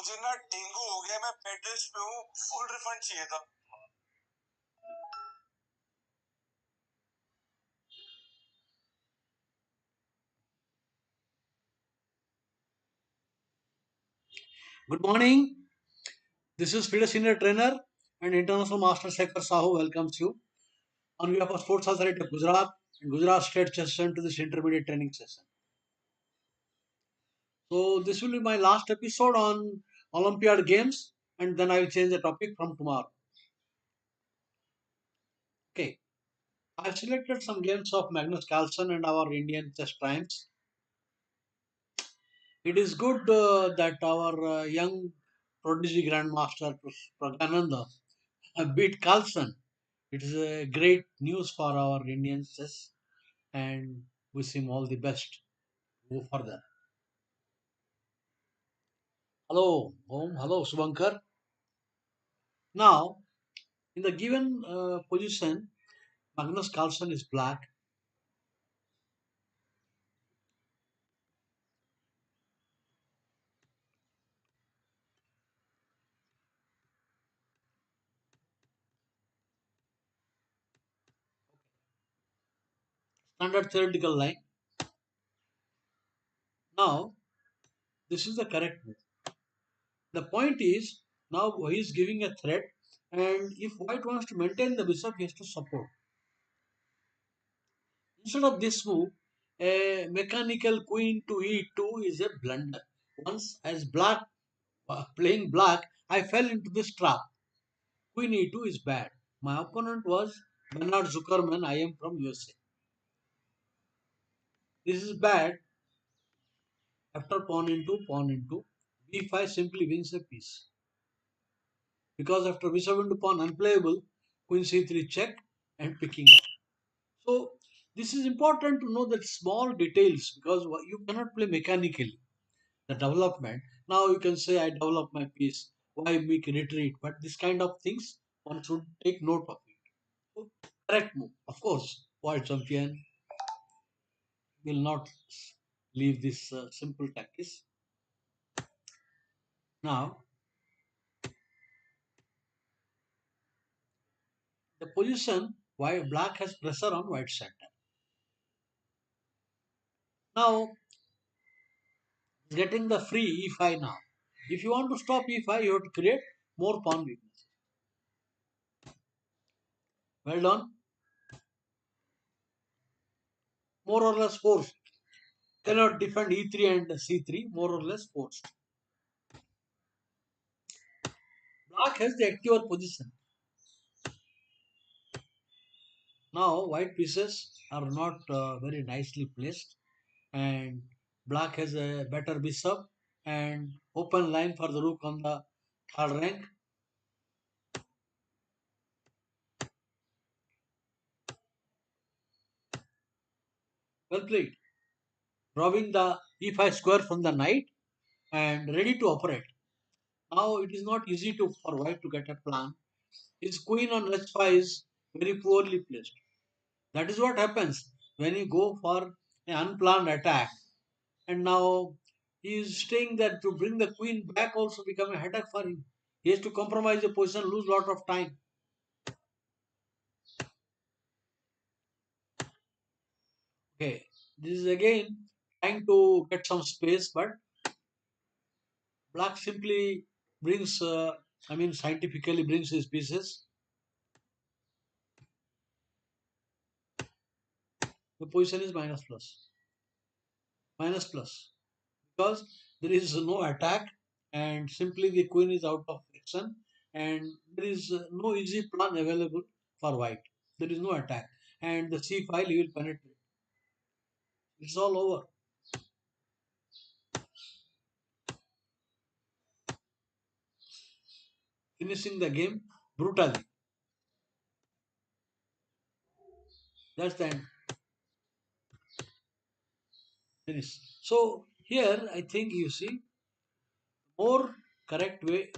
मुझे ना डेंगू हो गया, मैं बेड रेस्ट पे हूँ, फुल रिफंड चाहिए था। Good morning. This is Field Senior Trainer and International Master Sekhar Sahu welcomes you on behalf of Sports Authority of Gujarat and Gujarat State session to this intermediate training session. So this will be my last episode on Olympiad games, and then I will change the topic from tomorrow. Okay. I've selected some games of Magnus Carlsen and our Indian chess triumphs. It is good that our young prodigy grandmaster Pragananda beat Carlsen. It is a great news for our Indian chess and wish him all the best. Go further. Hello, Om. Hello, Subankar. Now, in the given position, Magnus Carlsen is black. Standard theoretical line. Now, this is the correct move. The point is, now he is giving a threat, and if white wants to maintain the bishop, he has to support. Instead of this move, a mechanical queen to e2 is a blunder. Once, as black playing black, I fell into this trap. Queen e2 is bad. My opponent was Bernard Zuckerman. I am from USA. This is bad. After pawn into b5 simply wins a piece. Because after bishop into pawn unplayable, queen c3 check and picking up. So this is important to know that small details because you cannot play mechanically. The development. Now you can say I develop my piece. Why make retreat? But this kind of things one should take note of it. So, correct move. Of course, world champion will not leave this simple tactics. Now the position why black has pressure on white center. Now getting the free e5 now. If you want to stop e5, you have to create more pawn weakness. Well done. More or less forced. Cannot defend e3 and c3. More or less forced. Black has the active position. Now white pieces are not very nicely placed, and black has a better bishop and open line for the rook on the third rank. Well played. Drawing the e5 square from the knight and ready to operate. Now it is not easy to for white to get a plan. His queen on h5 is very poorly placed. That is what happens when you go for an unplanned attack. And now he is saying that to bring the queen back also become a headache for him. He has to compromise the position, lose lot of time. Okay, this is again trying to get some space, but black simply brings, scientifically brings his pieces. The position is minus plus, minus plus, because there is no attack and simply the queen is out of action and there is no easy plan available for white. There is no attack and the c file he will penetrate. It's all over. Finishing the game brutally. That's the end. Finish. So here I think you see more correct way.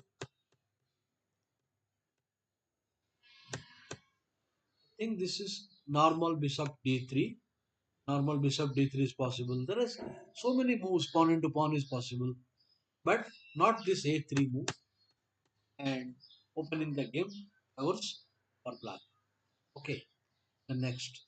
I think this is normal bishop d3. Normal bishop d3 is possible. There is so many moves. Pawn into pawn is possible. but not this a3 move and opening the game ours for black. Okay, the next.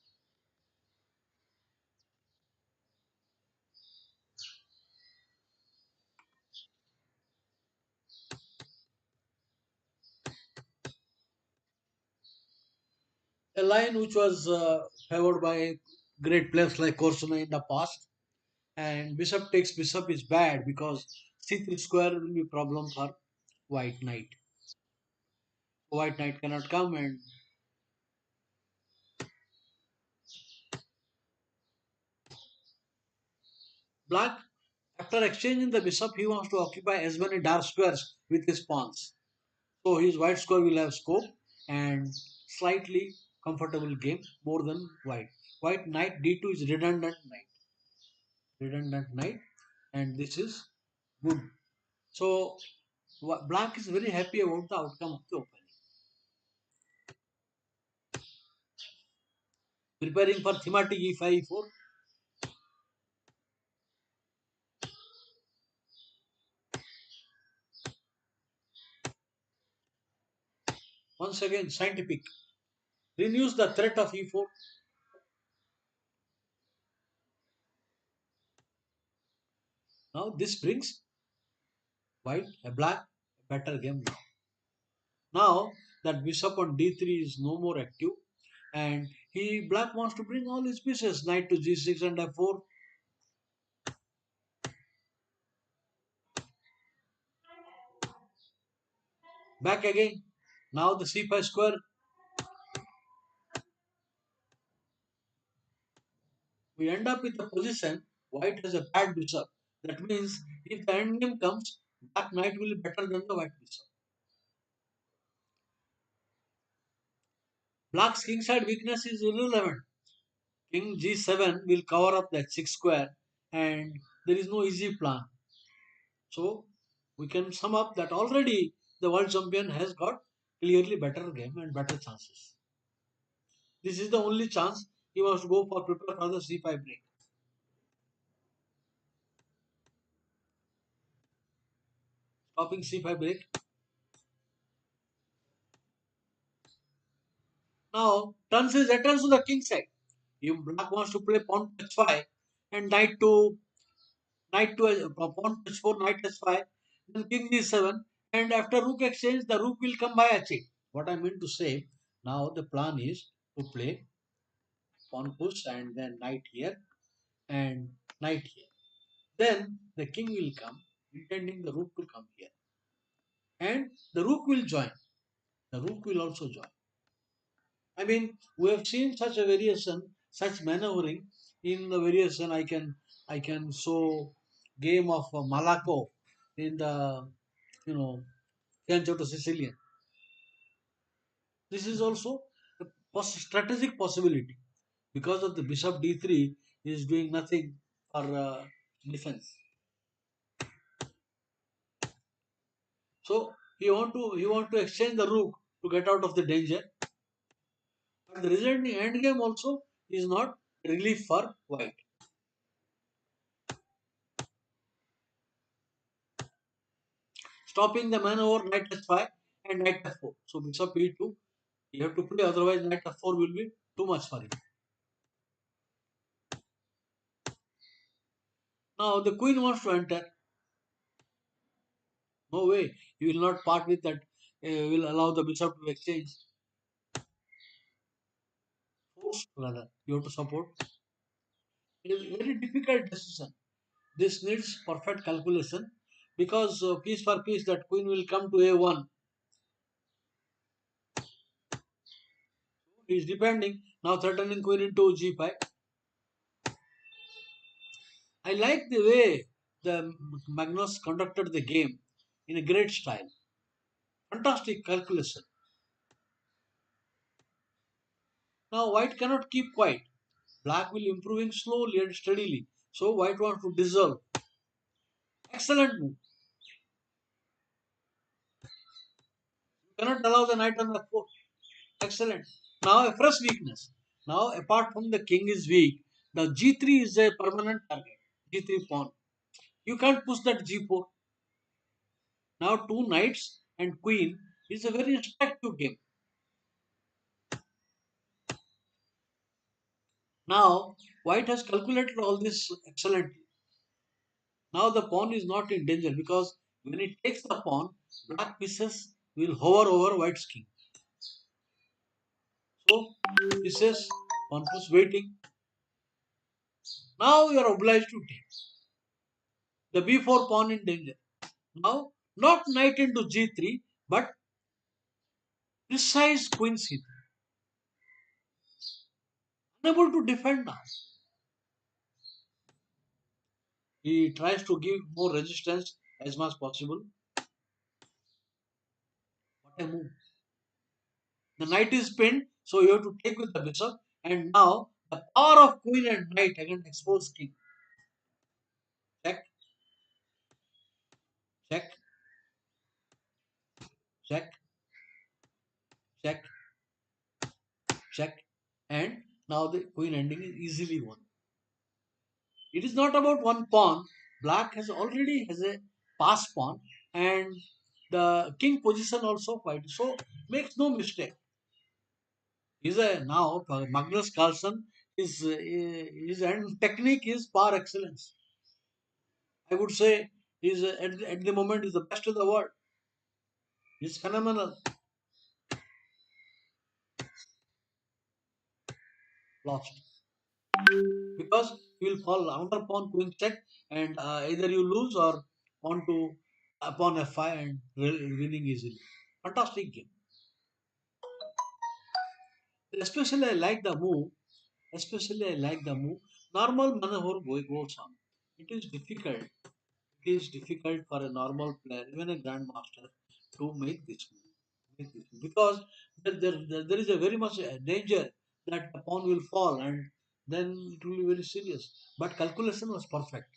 A line which was favored by great players like Korsuna in the past, and bishop takes bishop is bad because c3 square will be problem for white knight. White knight cannot come, and black, after exchanging the bishop, he wants to occupy as many dark squares with his pawns. So his white square will have scope and slightly comfortable game more than white. White knight d2 is redundant knight, and this is good. So black is very happy about the outcome of the opening. Preparing for thematic e5 e4. Once again scientific. Renews the threat of e4. Now this brings white a black a better game now. Now that bishop on d3 is no more active, and he black wants to bring all his pieces knight to g6 and f4. Back again. Now the c5 square. We end up with a position white has a bad bishop. That means if the endgame comes, black knight will be better than the white bishop. Black's kingside weakness is irrelevant. King g7 will cover up that 6 square, and there is no easy plan. So we can sum up that already the world champion has got clearly better game and better chances. This is the only chance he must go for prepare for the c5 break. Stopping c5 break. Now turns his returns to the king side. If black wants to play pawn to h5 and knight to pawn to h4, knight h5, then king g7, and after rook exchange, the rook will come by h8. What I mean to say, now the plan is to play pawn push and then knight here and knight here. Then the king will come, intending the rook to come here, and the rook will join. The rook will also join. I mean, we have seen such a variation, such maneuvering in the variation. I can show game of Malaco in the Fianco to Sicilian. This is also a strategic possibility because of the bishop d3 is doing nothing for defense. So he want to exchange the rook to get out of the danger. But the resulting endgame also is not relief for white. Stopping the maneuver knight h5 and knight f4. So bishop e2, you have to play, otherwise knight f4 will be too much for him. Now the queen wants to enter. No way, you will not part with that. Will allow the bishop to exchange. Force rather, you have to support. It is a very difficult decision. This needs perfect calculation because piece for piece that queen will come to a1. He is depending now, threatening queen into g5. I like the way the Magnus conducted the game in a great style. Fantastic calculation. Now white cannot keep quiet. Black will improving slowly and steadily. So white wants to dissolve. Excellent move. Cannot allow the knight on the 4. Excellent. Now a fresh weakness. Now apart from the king is weak, the g3 is a permanent target. G3 pawn. You can't push that g4. Now two knights and queen is a very instructive game. Now white has calculated all this excellently. Now the pawn is not in danger because when it takes the pawn, black pieces will hover over white's king. So pieces, pawn was waiting. Now you are obliged to take. The b4 pawn in danger. Now not knight into g3, but precise queen c3. Unable to defend now. He tries to give more resistance as much as possible. What a move. The knight is pinned, so you have to take with the bishop. And now the power of queen and knight against exposed king. Check, check, check, check, check. And now the queen ending is easily won. It is not about one pawn. Black has already has a pass pawn and the king position also quite. So makes no mistake. He's a now Magnus Carlsen his and technique is par excellence. I would say he's at the moment is the best in the world. He's phenomenal. Lost because he will fall under pawn queen check and either you lose or pawn to pawn f5 and winning easily. Fantastic game. Especially I like the move. Especially I like the move. Normal maneuver goes on. It is difficult. It is difficult for a normal player, even a grandmaster, to make this move. Because there is a very much danger that the pawn will fall and then it will be very serious. But calculation was perfect.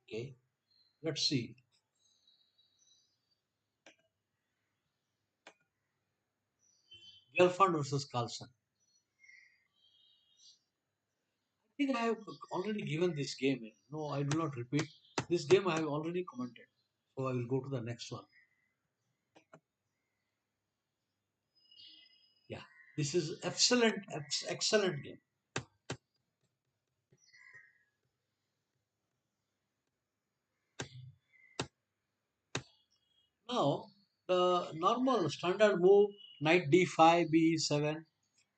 Okay, let's see. Gelfand versus Carlson. I think I have already given this game. No, I do not repeat. This game I have already commented. So I will go to the next one. Yeah, this is excellent, excellent game. Now, the normal standard move knight d5, b7,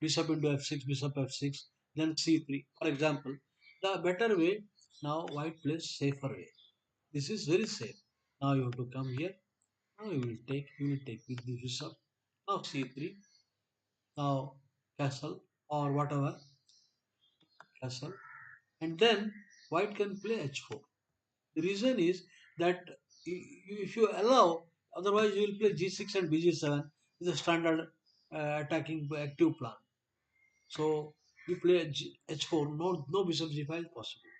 bishop into f6, bishop f6, then c3. For example, the better way now white plays safer way. This is very safe. Now you have to come here. Now you will take with the bishop. Now c3. Now castle or whatever castle, and then white can play h4. The reason is that if you allow, otherwise you will play g6 and bg7 is a standard attacking active plan. So you play h4, no bishop g5 is possible.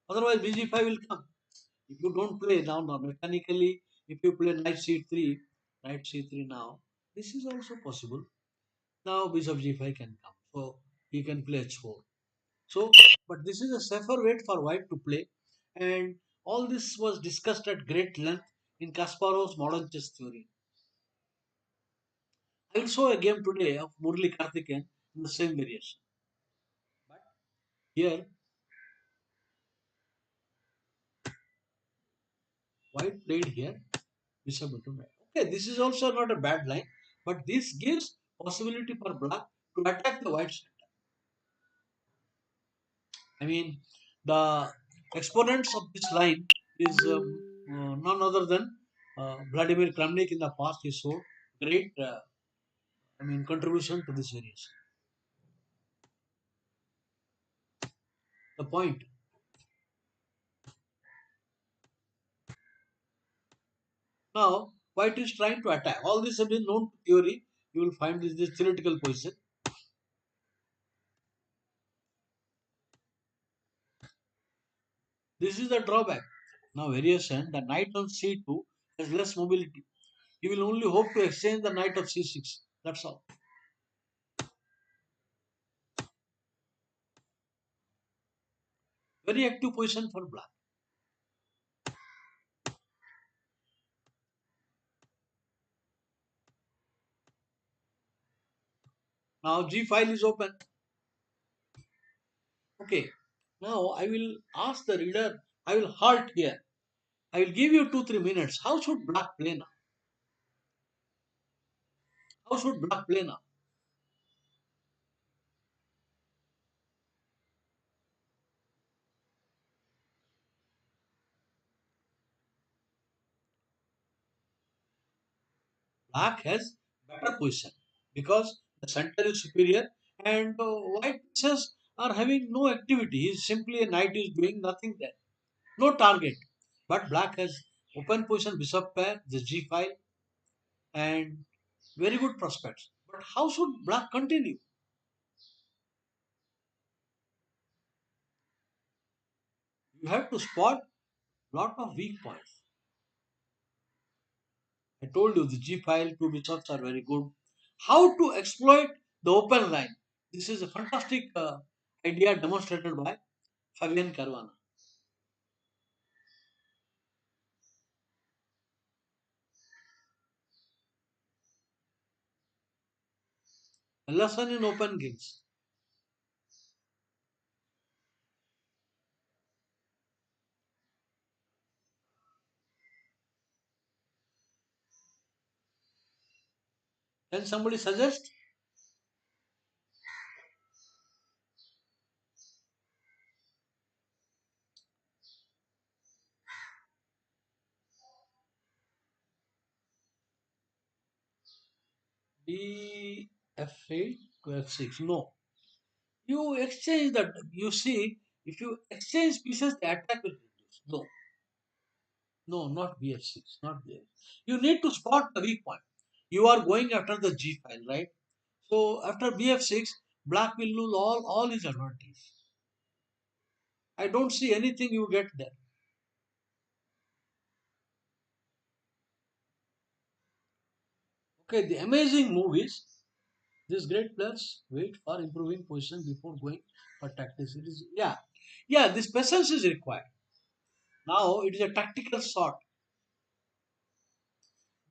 Otherwise bg5 will come. If you don't play now mechanically, if you play knight c3 now, this is also possible. Now bishop g5 can come. So he can play h4. So, but this is a safer way for white to play, and all this was discussed at great length in Kasparov's modern chess theory. I will show a game today of Murli Karthikeyan in the same variation. But here, white played here, bishop into knight. Okay, this is also not a bad line, but this gives possibility for black to attack the white center. I mean, the exponents of this line is none other than Vladimir Kramnik in the past. He showed great, contribution to this variation. The point. Now, white is trying to attack. All this has been known to theory. You will find this theoretical position. This is the drawback. Now, variation, the knight on c2 has less mobility. You will only hope to exchange the knight of c6. That's all. Very active position for black. Now G file is open. Okay. Now I will ask the reader, I will halt here. I will give you 2 3 minutes. How should black play now? How should black play now? Black has better position because the center is superior and white pieces are having no activity. He is simply a knight is doing nothing there. No target. But black has open position bishop pair, the G file and very good prospects. But how should black continue? You have to spot lot of weak points. I told you the G file, two bishops are very good. How to exploit the open line? This is a fantastic idea demonstrated by Fabian Caruana. A lesson in open games. Can somebody suggest? B F8 to F6. No. You exchange that. You see, if you exchange pieces, the attack will reduce. No, no, not BF6, not there. You need to spot the weak point. You are going after the G file, right? So after BF6, black will lose all his advantage. I don't see anything you get there. Okay, the amazing move is these great players wait for improving position before going for tactics. It is yeah. This patience is required. Now it is a tactical shot.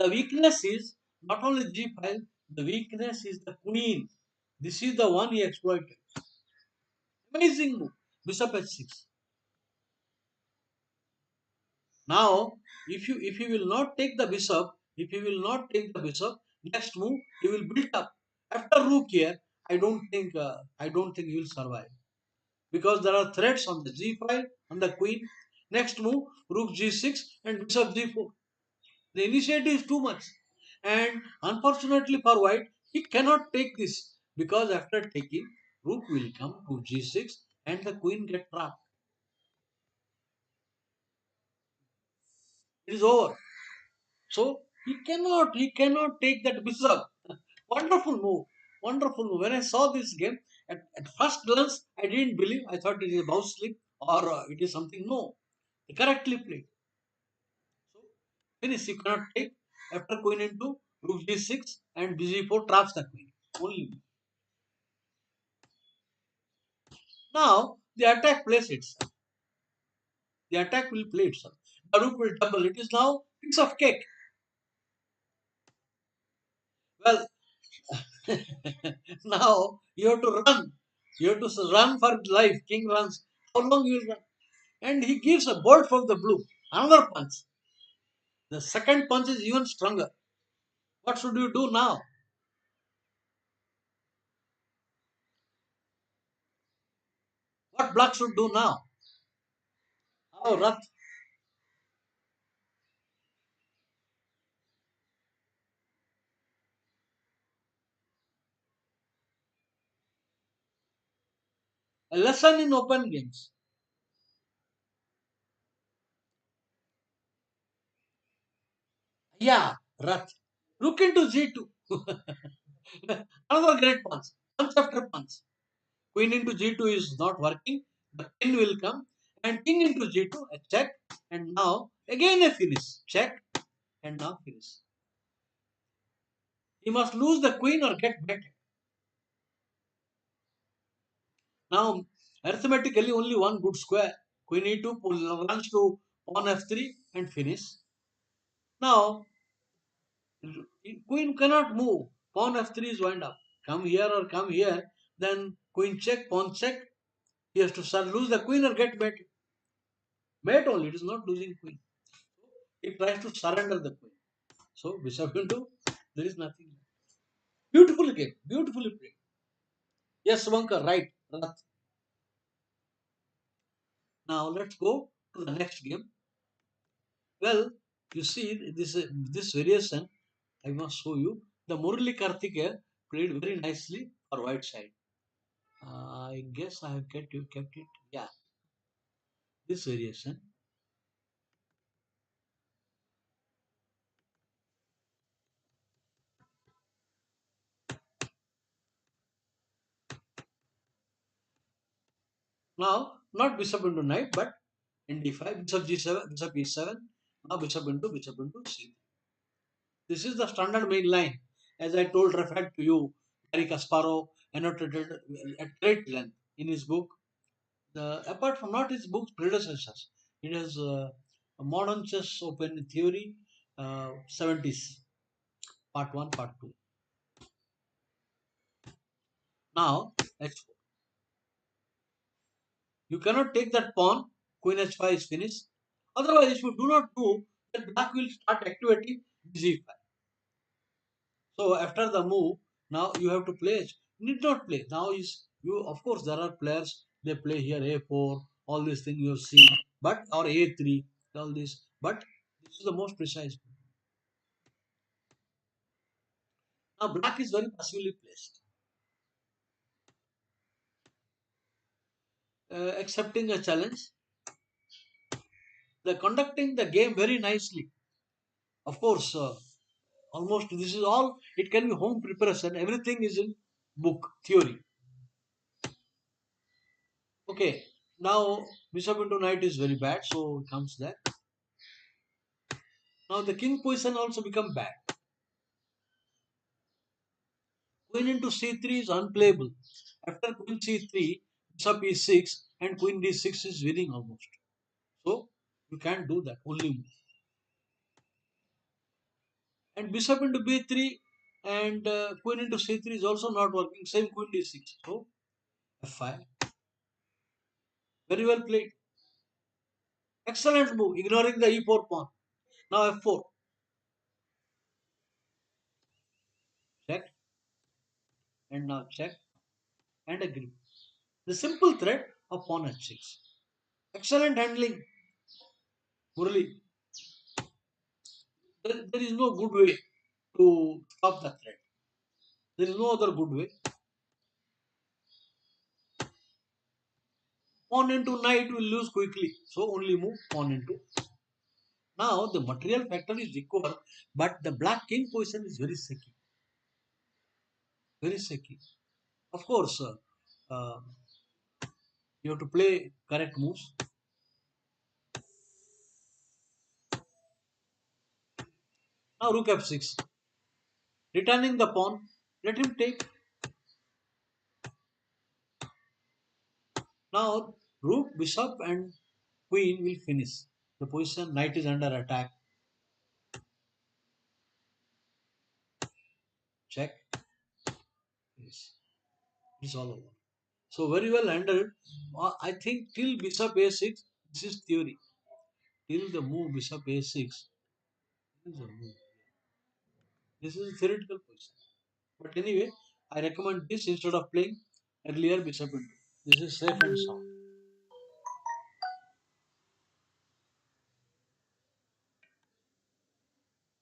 The weakness is not only G file. The weakness is the queen. This is the one he exploited. Amazing move. Bishop h6. Now, if you will not take the bishop, if you will not take the bishop, next move he will build up. After rook here, I don't think he will survive because there are threats on the g file on the queen. Next move rook g6 and bishop g4. The initiative is too much, and unfortunately for white, he cannot take this because after taking rook will come to g6 and the queen get trapped. It is over. So he cannot take that bishop. Wonderful move. Wonderful move. When I saw this game, at first glance, I didn't believe. I thought it is a mouse slip or it is something. No. He correctly played. So finish. You cannot take after queen into rook g6 and bg4 traps the queen. Only. Now the attack plays itself. The attack will play itself. The rook will double. It is now piece of cake. Well, now you have to run. You have to run for life. King runs. How long you will run? And he gives a bolt from the blue. Another punch. The second punch is even stronger. What should you do now? What black should do now? Oh, Rath. A lesson in open games. Yeah, Rath. Look into G2. Another great punch. Punch after punch. Queen into G2 is not working. The king will come. And king into G2, a check. And now again a finish. Check. And now finish. He must lose the queen or get better. Now, arithmetically, only one good square. Queen e2 runs to pawn f3 and finish. Now, queen cannot move. Pawn f3 is wind up. Come here or come here. Then queen check, pawn check. He has to lose the queen or get mate. Mate only. It is not losing queen. He tries to surrender the queen. So bishop into. There is nothing. Beautiful game. Beautifully played. Yes, Swankar, right. Rath. Now let's go to the next game. Well, you see this variation. I must show you. The Murali Karthikeya played very nicely for white side. I guess I have kept it. Yeah, this variation. Now, not bishop into knight, but in d5, bishop g7, bishop e7. Now bishop into c3. This is the standard main line. As I told, referred to you, Gary Kasparov annotated at great length in his book. Apart from not his book's predecessors, it has a modern chess open theory, 70s, part 1, part 2. Now, h4. You cannot take that pawn. Queen h5 is finished. Otherwise, if you do not move, then black will start activating g5. So after the move, now you have to play. Need not play. Now is you. Of course, there are players. They play here a4. All these things you have seen, but or a3. All this, but this is the most precise. Now black is very passively placed, accepting a challenge. They're conducting the game very nicely. Of course, almost this is all. It can be home preparation. Everything is in book theory. Okay. Now bishop into knight is very bad, so it comes there. Now the king position also become bad. Queen into c3 is unplayable. After queen c3, bishop e6 and queen d6 is winning almost. So you can't do that. Only move. And bishop into b3 and queen into c3 is also not working. Same queen d6. So f5. Very well played. Excellent move. Ignoring the e4 pawn. Now f4. Check and now check and agree. The simple threat of pawn h6. Excellent handling, Murali. There is no good way to stop the threat. There is no other good way. Pawn into knight will lose quickly. So only move pawn into. Now the material factor is equal, but the black king position is very shaky. Very shaky. Of course, uh, you have to play correct moves. Now rook f6. Returning the pawn. Let him take. Now rook, bishop and queen will finish. The position knight is under attack. Check. Yes. It's all over. So very well handled. I think till bishop a6, this is theory. Till the move bishop a6, this is a move. This is a theoretical position. But anyway, I recommend this instead of playing earlier bishop into. This is safe and sound.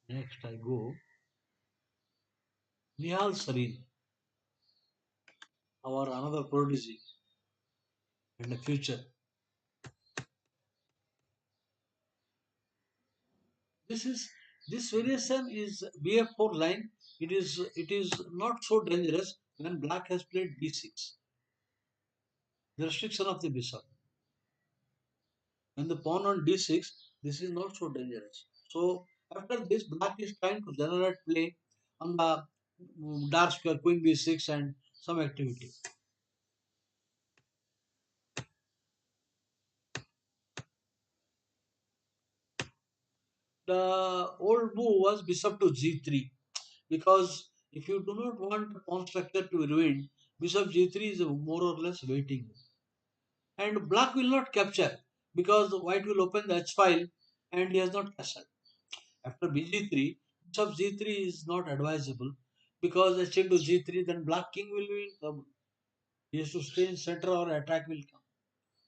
Next I go Nihal Sarin, our another prodigy and a future. This is this variation is bf4 line. It is not so dangerous when black has played d6. The restriction of the bishop. When the pawn on d6, this is not so dangerous. So after this, black is trying to generate play on the dark square queen b6 and some activity. The old move was bishop to g3 because if you do not want the pawn structure to ruin, bishop g3 is a more or less waiting. And black will not capture because white will open the h file and he has not castled. After bg3, bishop g3 is not advisable because h into g3, then black king will be in trouble. He has to stay in center or attack will come.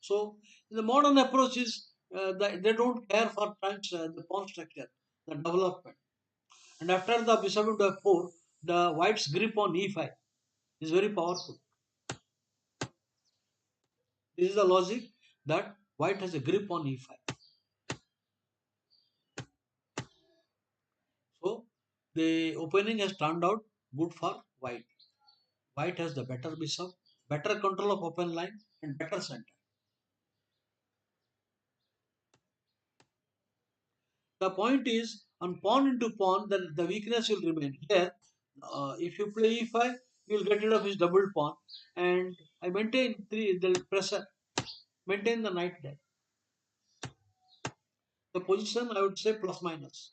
So the modern approach is they don't care for the pawn structure, the development. And after the bishop into f4, the white's grip on e5 is very powerful. This is the logic that white has a grip on e5. So the opening has turned out good for white. White has the better bishop, better control of open line, and better center. The point is on pawn into pawn, the weakness will remain. Here, if you play e5, you will get rid of his double pawn, and I maintain the pressure, maintain the knight there. The position I would say plus minus.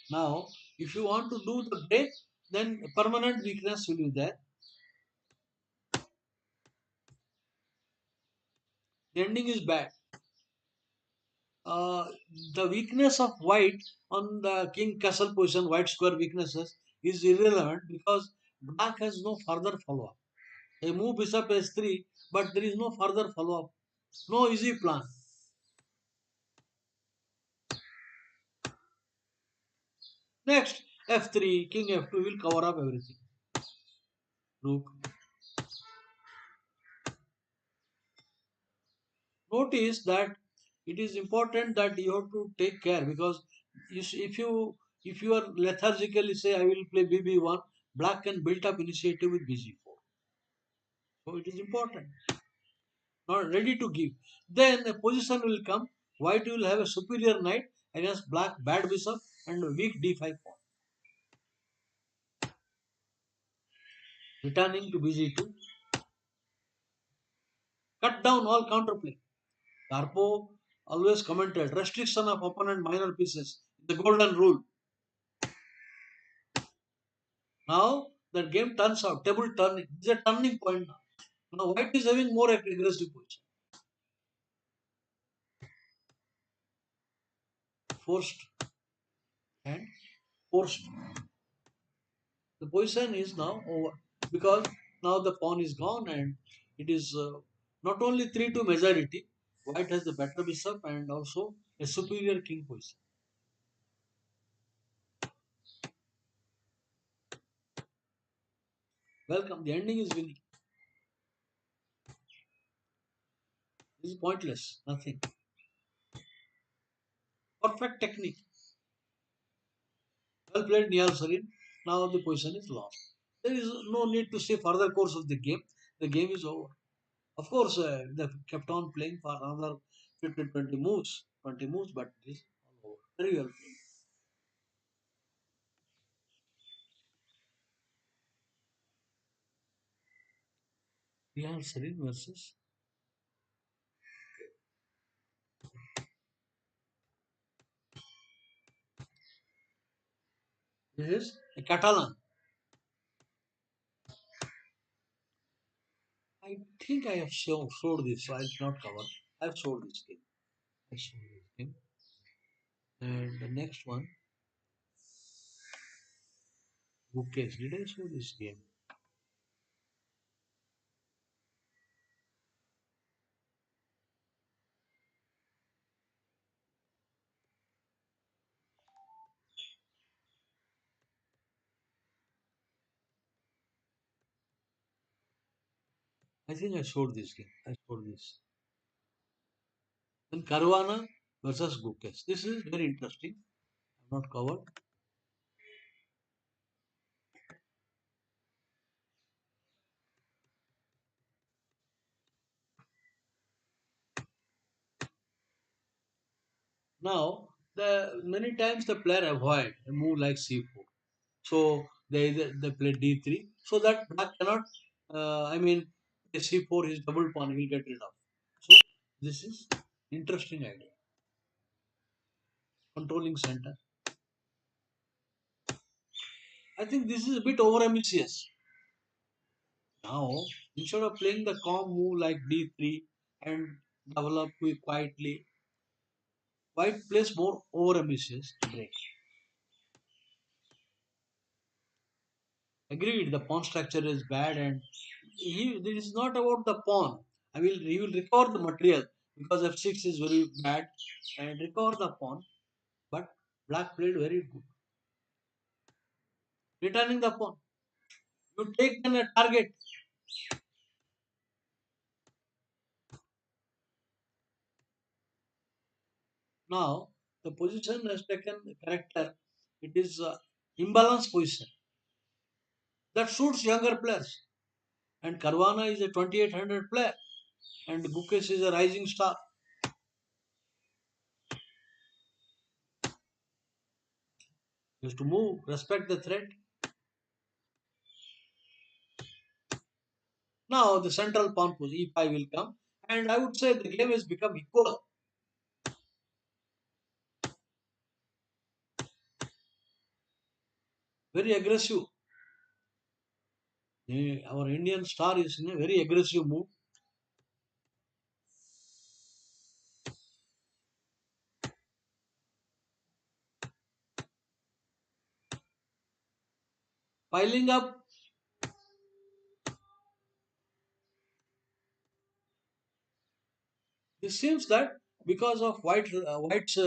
Now, if you want to do the break, then permanent weakness will be there. The ending is bad. Uh, the weakness of white on the king castle position, white square weaknesses, is irrelevant because black has no further follow up. A move bishop s3, but there is no further follow up. No easy plan. Next, f3, king f2 will cover up everything. Rook. Notice that it is important that you have to take care because if you are lethargically say I will play bb1, black can build up initiative with bg4. So it is important. Not ready to give. Then a position will come. White will have a superior knight against black bad bishop and weak d5 pawn. Returning to bg2. Cut down all counterplay. Garpo always commented restriction of opponent minor pieces. The golden rule. Now that game turns out, table turning. This is a turning point now. Now white is having more aggressive position. Forced and forced. The position is now over because now the pawn is gone and it is not only 3-2 majority. White has the better bishop and also a superior king position. Welcome. The ending is winning. This is pointless. Nothing. Perfect technique. Well played, Nihal Sarin. Now the position is lost. There is no need to say further course of the game. The game is over. Of course, they kept on playing for another 15, 20 moves, but it is all over. Very well played. Nihal Sarin versus this is a Catalan. I think I have showed this, so I did not cover. I have showed this game. I showed this game. And the next one, Bookcase. Did I show this game? I think I showed this game. I showed this. Then Caruana versus Bookcase. This is very interesting. I have not covered. Now, the many times the player avoid a move like c4. So they play d3 so that black cannot. I mean, c4 is double pawn. He will get rid of. So this is interesting idea. controlling center. I think this is a bit over ambitious. Now, instead of playing the calm move like d3 and develop quietly, white plays more over ambitious to break. Agreed, the pawn structure is bad, and this is not about the pawn. He will recover the material because f6 is very bad and recover the pawn. But black played very good, returning the pawn. You take then a target. Now the position has taken the character. It is imbalanced position that suits younger players. And Caruana is a 2800 player, and Gukesh is a rising star. He has to move, respect the threat. Now the central pawn position e5 will come, and I would say the game has become equal. Very aggressive. Our Indian star is in a very aggressive mood. Piling up, it seems that because of White's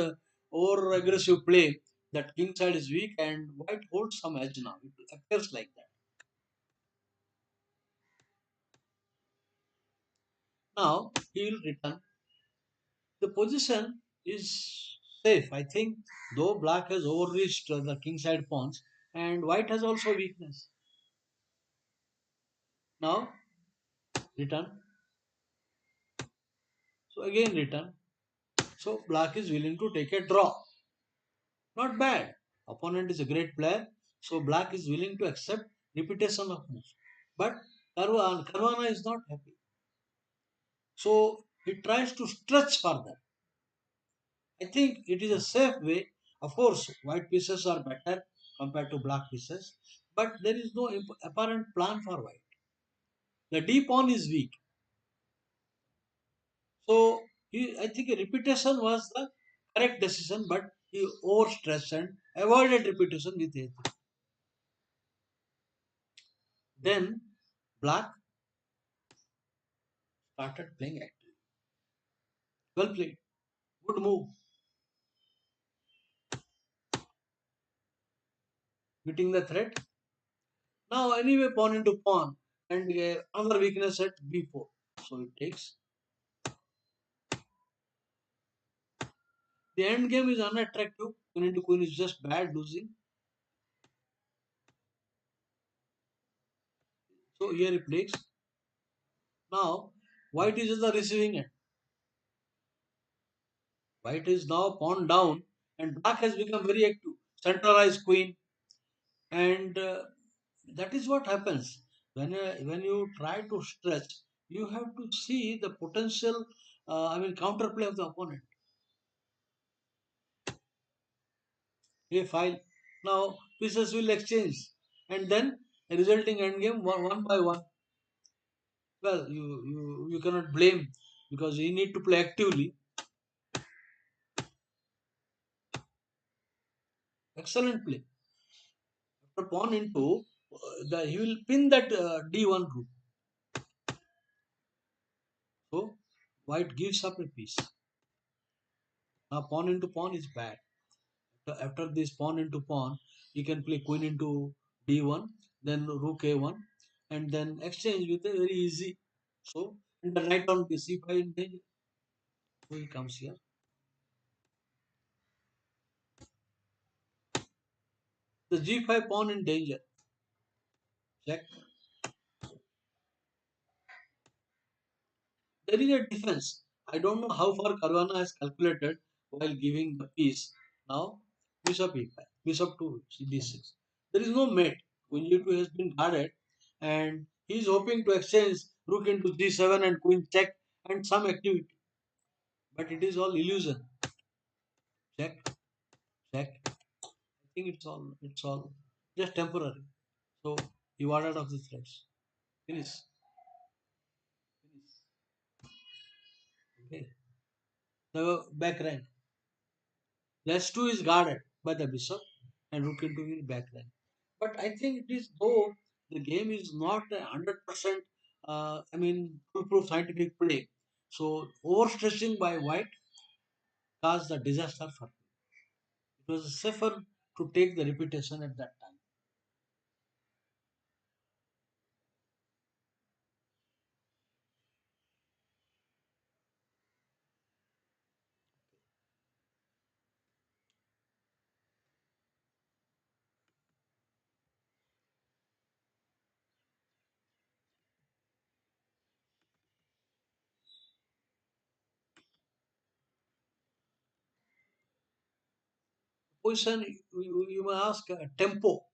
over aggressive play, that king side is weak and White holds some edge now. It appears like that. Now he will return. The position is safe. I think though black has overreached the king side pawns and White has also weakness. Now return. So again return. So black is willing to take a draw. Not bad. Opponent is a great player, so black is willing to accept repetition of moves. But Caruana is not happy. So he tries to stretch further. I think it is a safe way. Of course, white pieces are better compared to black pieces, but there is no apparent plan for white. The D pawn is weak. So I think a repetition was the correct decision, but he overstretched and avoided repetition with A3. Then black started playing active. Well played. Good move. Meeting the threat. Now anyway pawn into pawn and another weakness at b4. So it takes. The end game is unattractive. Queen into queen is just bad losing. So here it breaks. Now white is at the receiving end. White is now pawn down and black has become very active. Centralized queen and that is what happens when you try to stretch. You have to see the potential. Counterplay of the opponent. A file. Now pieces will exchange and then a resulting endgame one by one. Well, you cannot blame because you need to play actively. Excellent play. After pawn into he will pin that d1 rook. So white gives up a piece. Now pawn into pawn is bad. After this pawn into pawn, you can play queen into d1, then rook a1, and then exchange with a very easy. So and the knight on c5 in danger. So he comes here. The g5 pawn in danger. Check. There is a defense. I don't know how far Caruana has calculated while giving the piece. Now, bishop e5, bishop to d6. There is no mate. Queen g2 has been guarded, and he is hoping to exchange rook into g7 and queen check and some activity. But it is all illusion. Check. check. I think it's all just temporary. So you ordered off the threads. Finish. Finish. Okay. The back rank. Less 2 is guarded by the bishop and rook into the back rank. But I think it is though the game is not a 100% foolproof scientific play. So overstretching by white caused the disaster for him. It was safer to take the repetition at that time. Position you may ask tempo.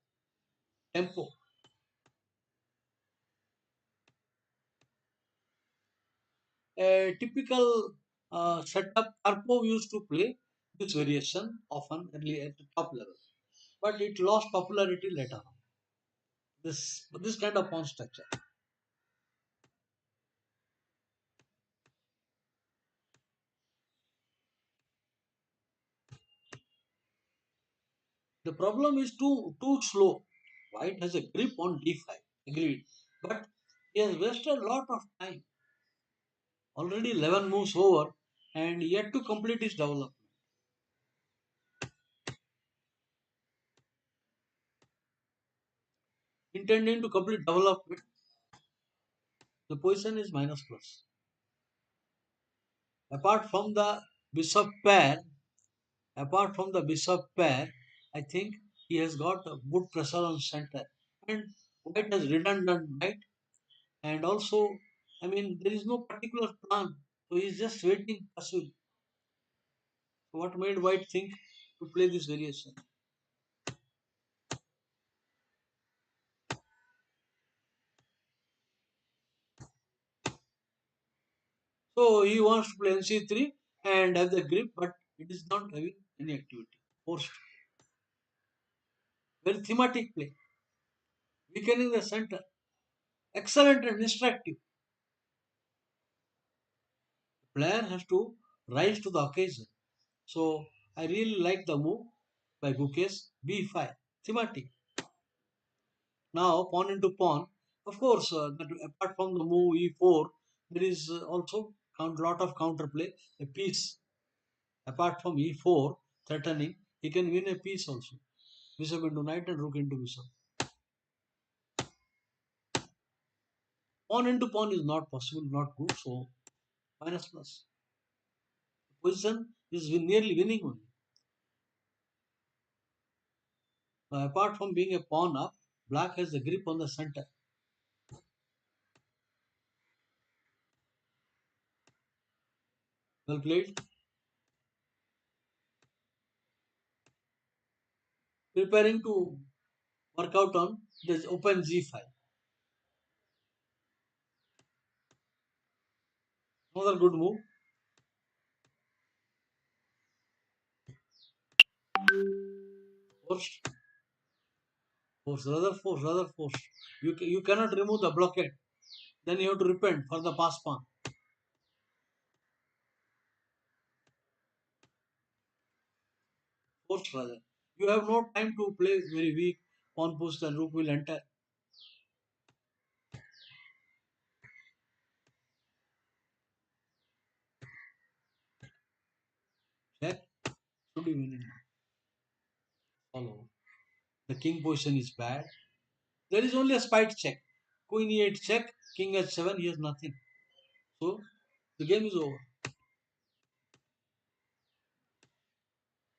A typical setup Karpov used to play this variation often early at the top level, but it lost popularity later on. This kind of pawn structure. The problem is too slow. White has a grip on d5. Agreed, but he has wasted a lot of time. Already 11 moves over, and yet to complete his development. Intending to complete development, the position is minus plus. Apart from the bishop pair, apart from the bishop pair, I think he has got a good pressure on center. And white has redundant right. And also, there is no particular plan. So he's just waiting passively. So what made white think to play this variation? So he wants to play NC3 and have the grip, but it is not having any activity. Forced. Very thematic play. Weakening the center. Excellent and instructive. Player has to rise to the occasion. So I really like the move by Gukesh B5. Thematic. Now pawn into pawn. Of course, apart from the move E4, there is also lot of counterplay. A piece apart from E4 threatening, he can win a piece also. Bishop into knight and rook into bishop. Pawn into pawn is not possible, not good. So minus plus. Position is nearly winning only. Now, apart from being a pawn up, black has the grip on the center. Well played. Preparing to work out on this open G5. Another good move. Forced, rather forced. You cannot remove the blockade. Then you have to repent for the pass pawn. Forced rather. You have no time to play very weak pawn push. Then rook will enter. Check. Should be winning. Follow. The king position is bad. There is only a spite check. Queen e8 check. King h7. He has nothing. So the game is over.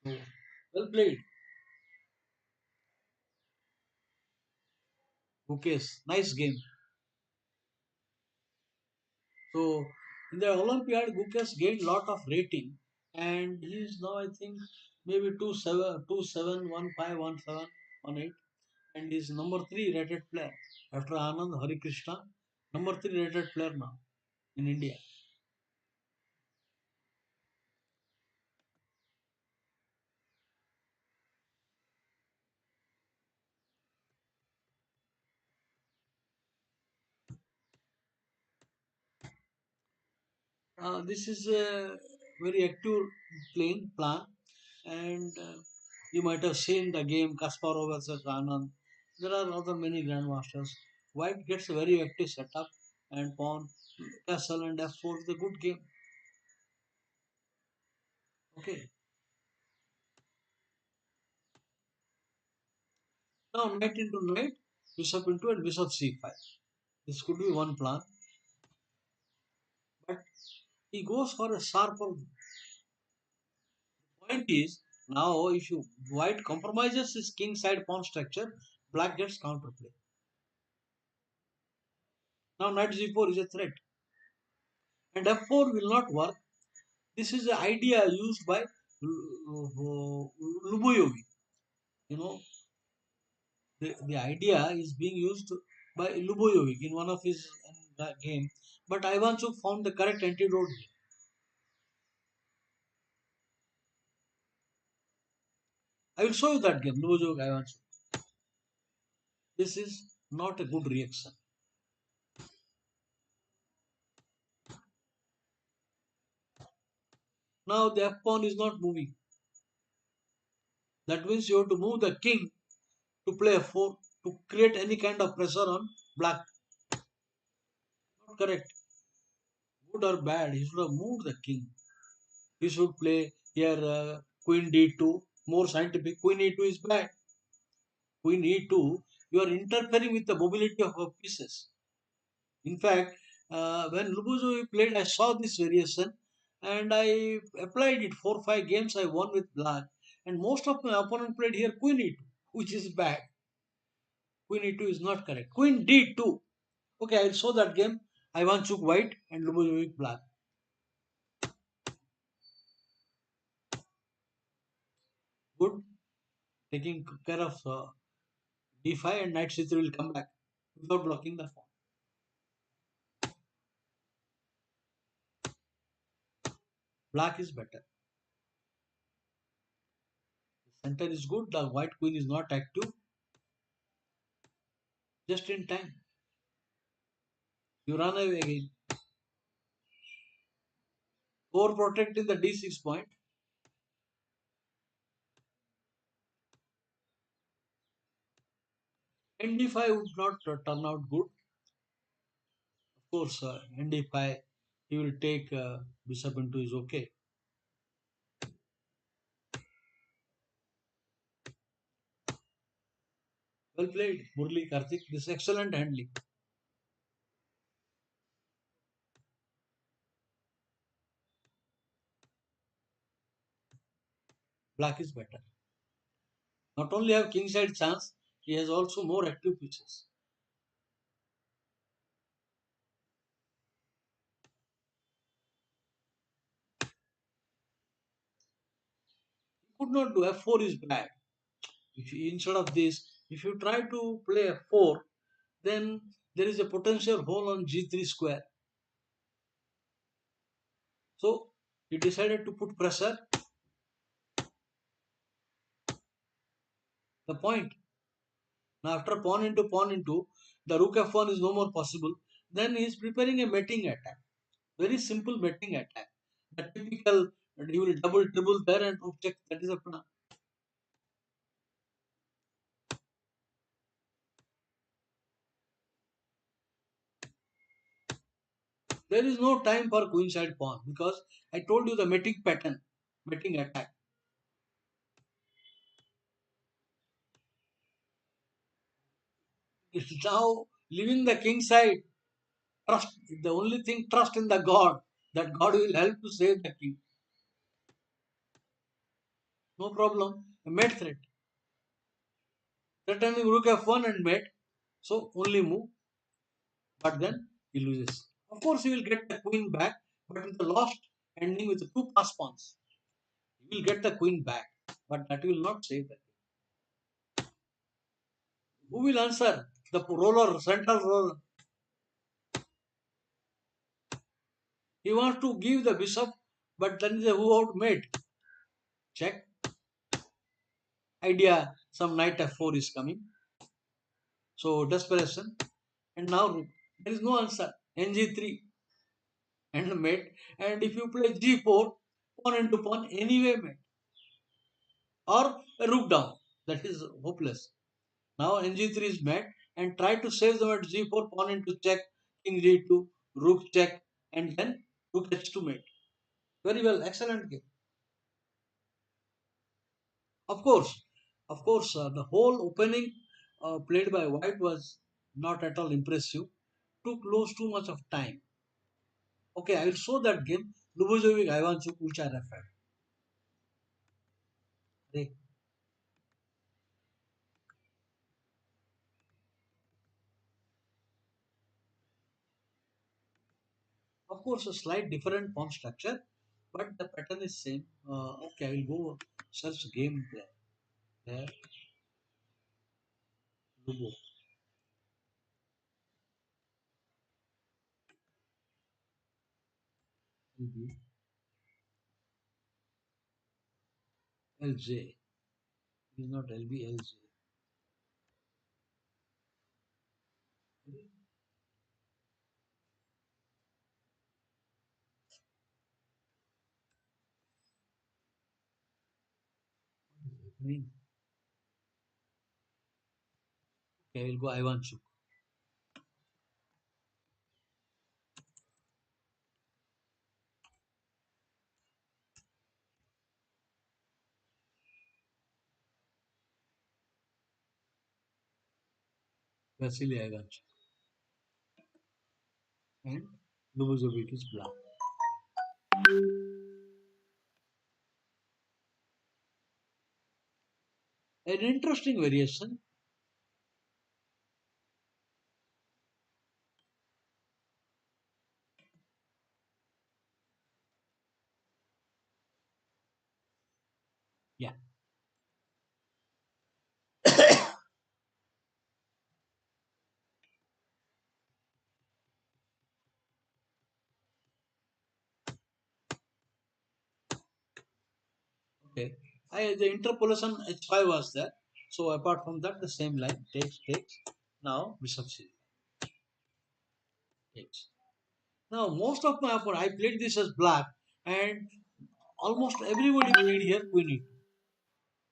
So, well played. Okay. Nice game. So in the Olympiad, Gukesh gained lot of rating, and he is now I think maybe 27, 27, 15, 17, 18, and he is number three rated player after Anand Harikrishna, number three rated player now in India. This is a very active plan, and you might have seen the game Kasparov versus Anand. There are other many grandmasters. White gets a very active setup, and pawn, castle, and f4 is a good game. Okay. Now knight into knight, bishop into and bishop c5. This could be one plan, but he goes for a sharper. Point is, now if you white compromises his king side pawn structure, black gets counterplay. Now knight g4 is a threat, and f4 will not work. This is the idea used by Luboyovi. You know, the idea is being used by Luboyovic in one of his game, but Ivanchuk found the correct antidote. I will show you that game, Luboyovic Ivanchuk. This is not a good reaction. Now the f pawn is not moving. That means you have to move the king to play f4 to create any kind of pressure on black. Not correct. Good or bad, he should have moved the king. He should play here queen d2. More scientific, queen e2 is bad. Queen e2, you are interfering with the mobility of pieces. In fact, when Lubuzu played, I saw this variation and I applied it. 4 5 games I won with black, and most of my opponent played here queen e2, which is bad. Queen e2 is not correct. Queen d2. Okay, I'll show that game. Ivanchuk white and Lubuzu black. Good. Taking care of d5 and knight c3 will come back without blocking the pawn. Black is better. The center is good. The white queen is not active. Just in time. You run away again. Overprotecting the d6 point. ND5 would not turn out good. Of course, ND5, he will take bishop into is okay. Well played, Murli Karthik. This is excellent handling. Black is better. Not only have king side chance, he has also more active pieces. He could not do f4 is bad. If you, instead of this, if you try to play f4, then there is a potential hole on g3 square. So he decided to put pressure. The point. Now after pawn into, the rook f1 is no more possible. Then he is preparing a mating attack. Very simple mating attack. The typical, you will double, triple there and rook check. That is a plan. There is no time for queen side pawn because I told you the mating pattern, mating attack. It's now leaving the king side. Trust. The only thing, trust in the God. That God will help to save the king. No problem. A mate threat. Threatening rook f1 and mate. So only move. But then he loses. Of course, he will get the queen back, but with the lost ending with the two pass pawns, he will get the queen back, but that will not save that. Who will answer? The roller, central roller. He wants to give the bishop, but then the who out mate. Check. Idea, some knight f4 is coming. So desperation. And now there is no answer. Ng3. and mate. And if you play g4, pawn into pawn anyway mate, or a rook down, that is hopeless. Now ng3 is met and try to save them at g4, pawn into check, king g2, rook check, and then rook h2 mate. Very well, excellent game. Of course, the whole opening played by White was not at all impressive. Took lose too much of time. Okay, I will show that game. Lubojevic, Ivanchuk, which I referred. They, of course, a slight different pawn structure, but the pattern is same. Okay, I will go search gameplay. There, Lubo, LB, LJ. It is not LB, LJ. I mean, okay, I will go Ivanchuk. Vasily Ivanchuk. And Lubojevic is black. An interesting variation. Yeah. Okay. The interpolation H5 was there. So apart from that, the same line takes. Now bishop c takes. Now most of my opponent, I played this as black, and almost everybody played here queen e2,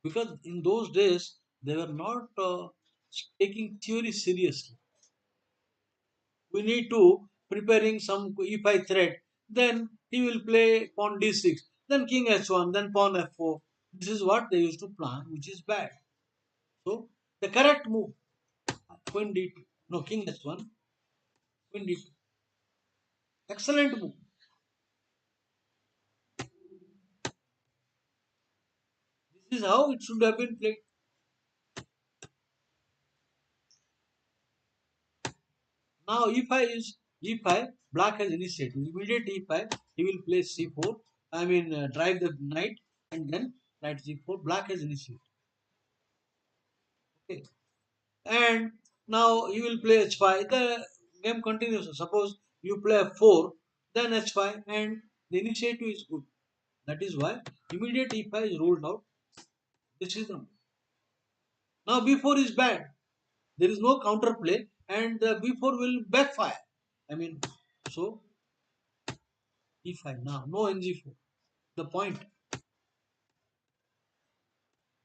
because in those days they were not taking theory seriously. We need to preparing some e5 threat. Then he will play pawn d6, then king h1, then pawn f4. This is what they used to plan, which is bad. So the correct move, queen d2, no king h1, queen d2. Excellent move. This is how it should have been played. Now e5 is e5. Black has initiated. Immediate e5, he will play c4. I mean drive the knight and then knight g4. Black has initiated. Okay. And now you will play h5. The game continues. Suppose you play f4, then h5, and the initiative is good. That is why immediate e5 is ruled out. This is the now b4 is bad. There is no counter play, and the b4 will backfire. I mean, so e5 now no ng4. The point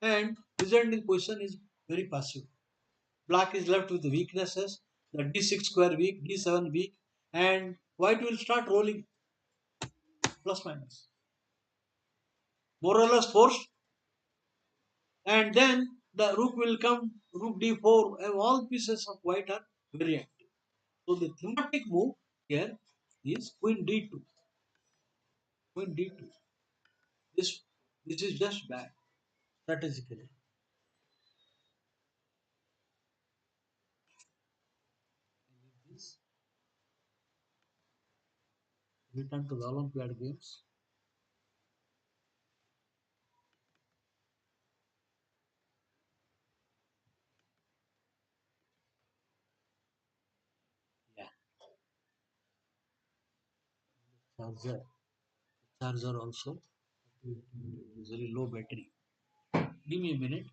and resulting position is very passive. Black is left with the weaknesses. The d6 square weak, d7 weak, and white will start rolling plus minus. More or less forced, and then the rook will come, rook d4, and all pieces of white are very active. So the thematic move here is queen d2. Queen d2. This this is just bad strategically. This return to the Olympiad games. Yeah, charger, charger also is very low battery. Give me a minute.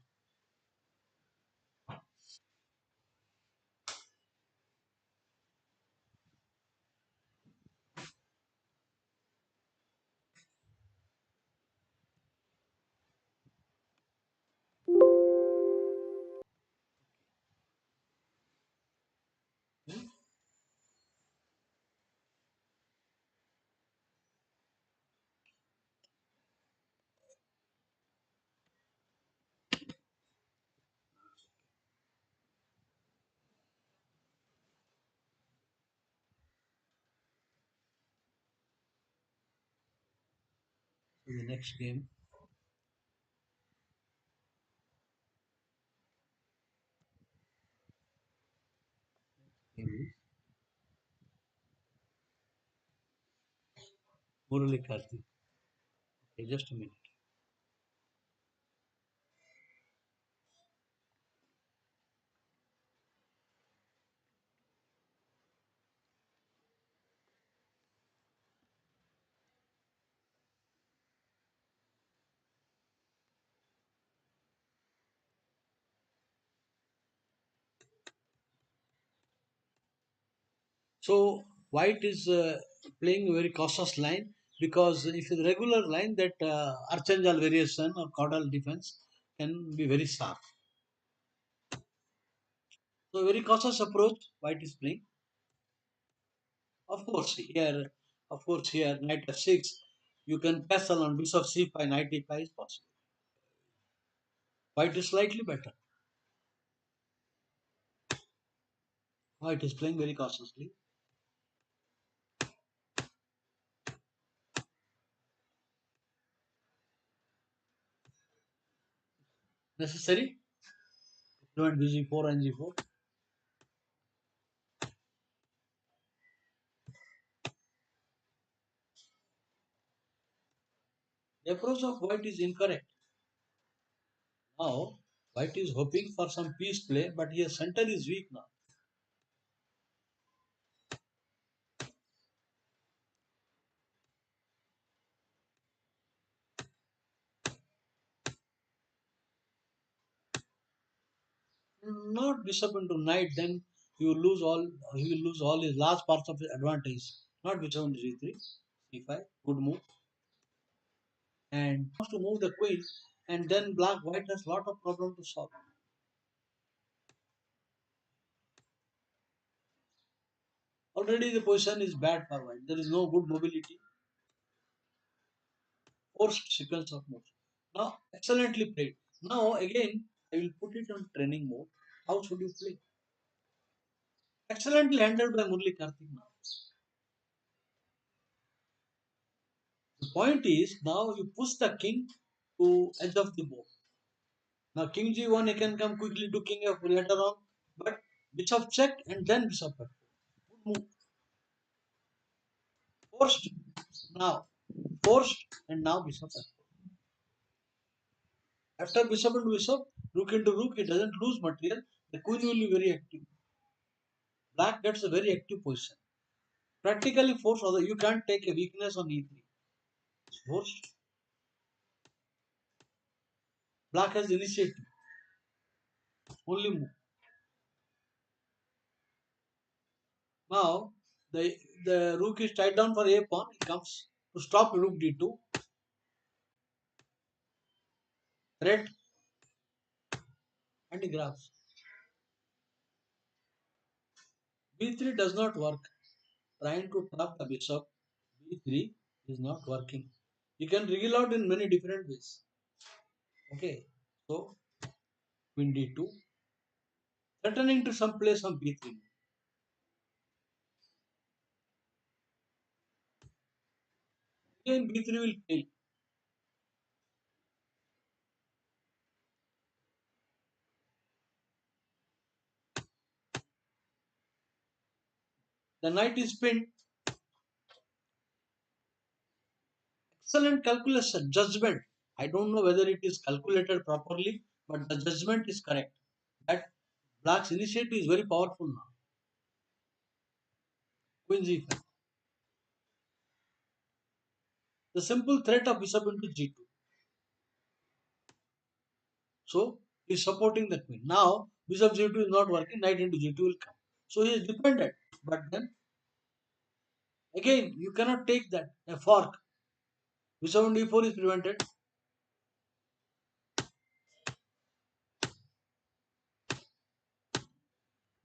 The next game is Murali Karthi. Okay, just a minute. So white is playing a very cautious line because if it's a regular line that Archanjal variation or caudal defense can be very sharp. So very cautious approach white is playing. Of course here knight f6, you can castle on bishop c5, knight e5 is possible. White is slightly better. White is playing very cautiously. Necessary. Prevent bg4 and g4. The approach of white is incorrect. Now white is hoping for some piece play, but here center is weak now. Not bishop into knight, then you lose all he will lose all his large parts of his advantage. Not bishop into g3, c5, good move. And to move the queen, and then black white has lot of problem to solve. Already the position is bad for white. There is no good mobility, forced sequence of moves. Now excellently played. Now again I will put it on training mode. How should you play? Excellently handled by Murli Karthik now. The point is now you push the king to edge of the board. Now king g1 he can come quickly to king f later on, but bishop check and then bishop f4. Good move. Forced now, forced and now bishop f4. After bishop and bishop, rook into rook, it doesn't lose material. The queen will be very active. Black gets a very active position. Practically forced, although you can't take a weakness on e3. Forced. Black has initiative. Only move. Now the rook is tied down for a pawn. It comes to stop rook d2. Threat and he grabs. b3 does not work. Trying to trap the bishop b3 is not working. You can wriggle out in many different ways. Okay, so queen d2, threatening to some place on b3. Again b3 will fail. The knight is pinned. Excellent calculation, judgment. I don't know whether it is calculated properly, but the judgment is correct. That black's initiative is very powerful now. Queen g5. The simple threat of bishop into g2. So he is supporting the queen. Now bishop g2 is not working, knight into g2 will come. So he is dependent. But then again you cannot take that. A fork. Bishop into e4 is prevented.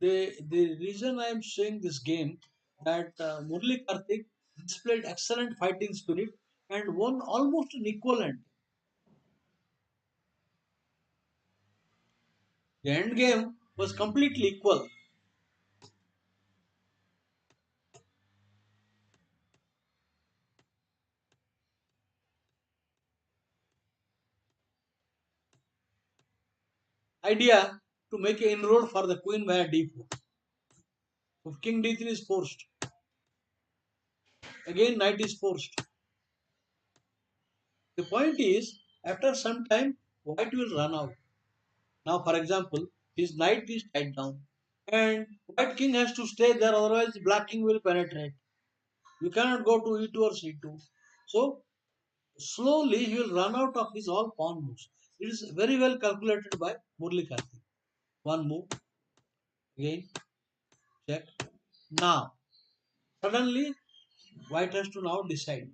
The reason I am showing this game that Murli Karthik displayed excellent fighting spirit and won almost an equivalent. The end game was completely equal. idea to make an inroad for the queen via d4. If king d3 is forced, again knight is forced. The point is, after some time, white will run out. Now, for example, his knight is tied down, and white king has to stay there, otherwise black king will penetrate. You cannot go to e2 or c2. So slowly he will run out of his all pawn moves. It is very well calculated by Murli Karthik. One move, again, check. Now, suddenly white has to now decide.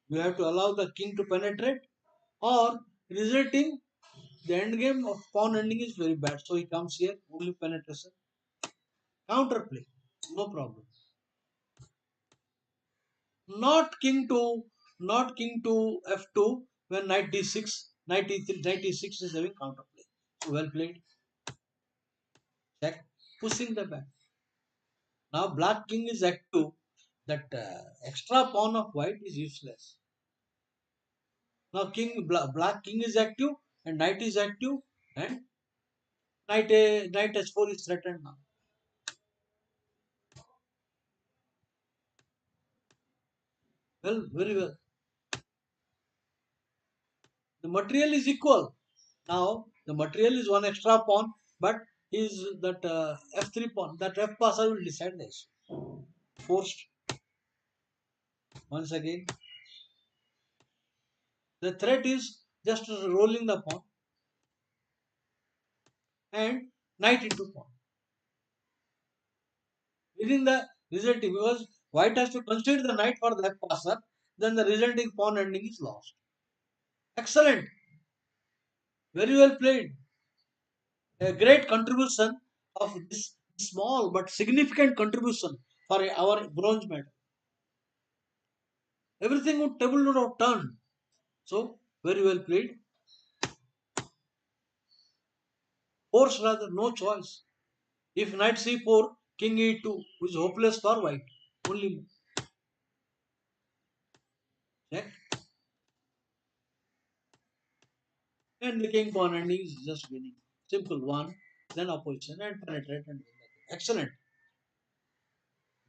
You have to allow the king to penetrate, or resulting the end game of pawn ending is very bad. So he comes here, only penetration, counterplay, no problem. Not king to, not king to f2 when knight d6, knight e3, knight e6 is having counterplay. So well played. Check, pushing the back. Now black king is active. That extra pawn of white is useless. Now black king is active and knight is active, and knight h4 is threatened now. Well, very well. The material is equal. Now the material is one extra pawn, but is that f3 pawn, that f passer will decide this. Forced once again. The threat is just rolling the pawn and knight into pawn. Within the resulting, because white has to consider the knight for the f passer, then the resulting pawn ending is lost. Excellent, very well played. A great contribution of this small but significant contribution for our bronze medal. Everything would table would have turned. So very well played. Force rather, no choice. If knight c4, king e2, which is hopeless for white. Only check. And the king pawn ending is just winning. Simple one, then opposition and penetrate and win the game. Excellent.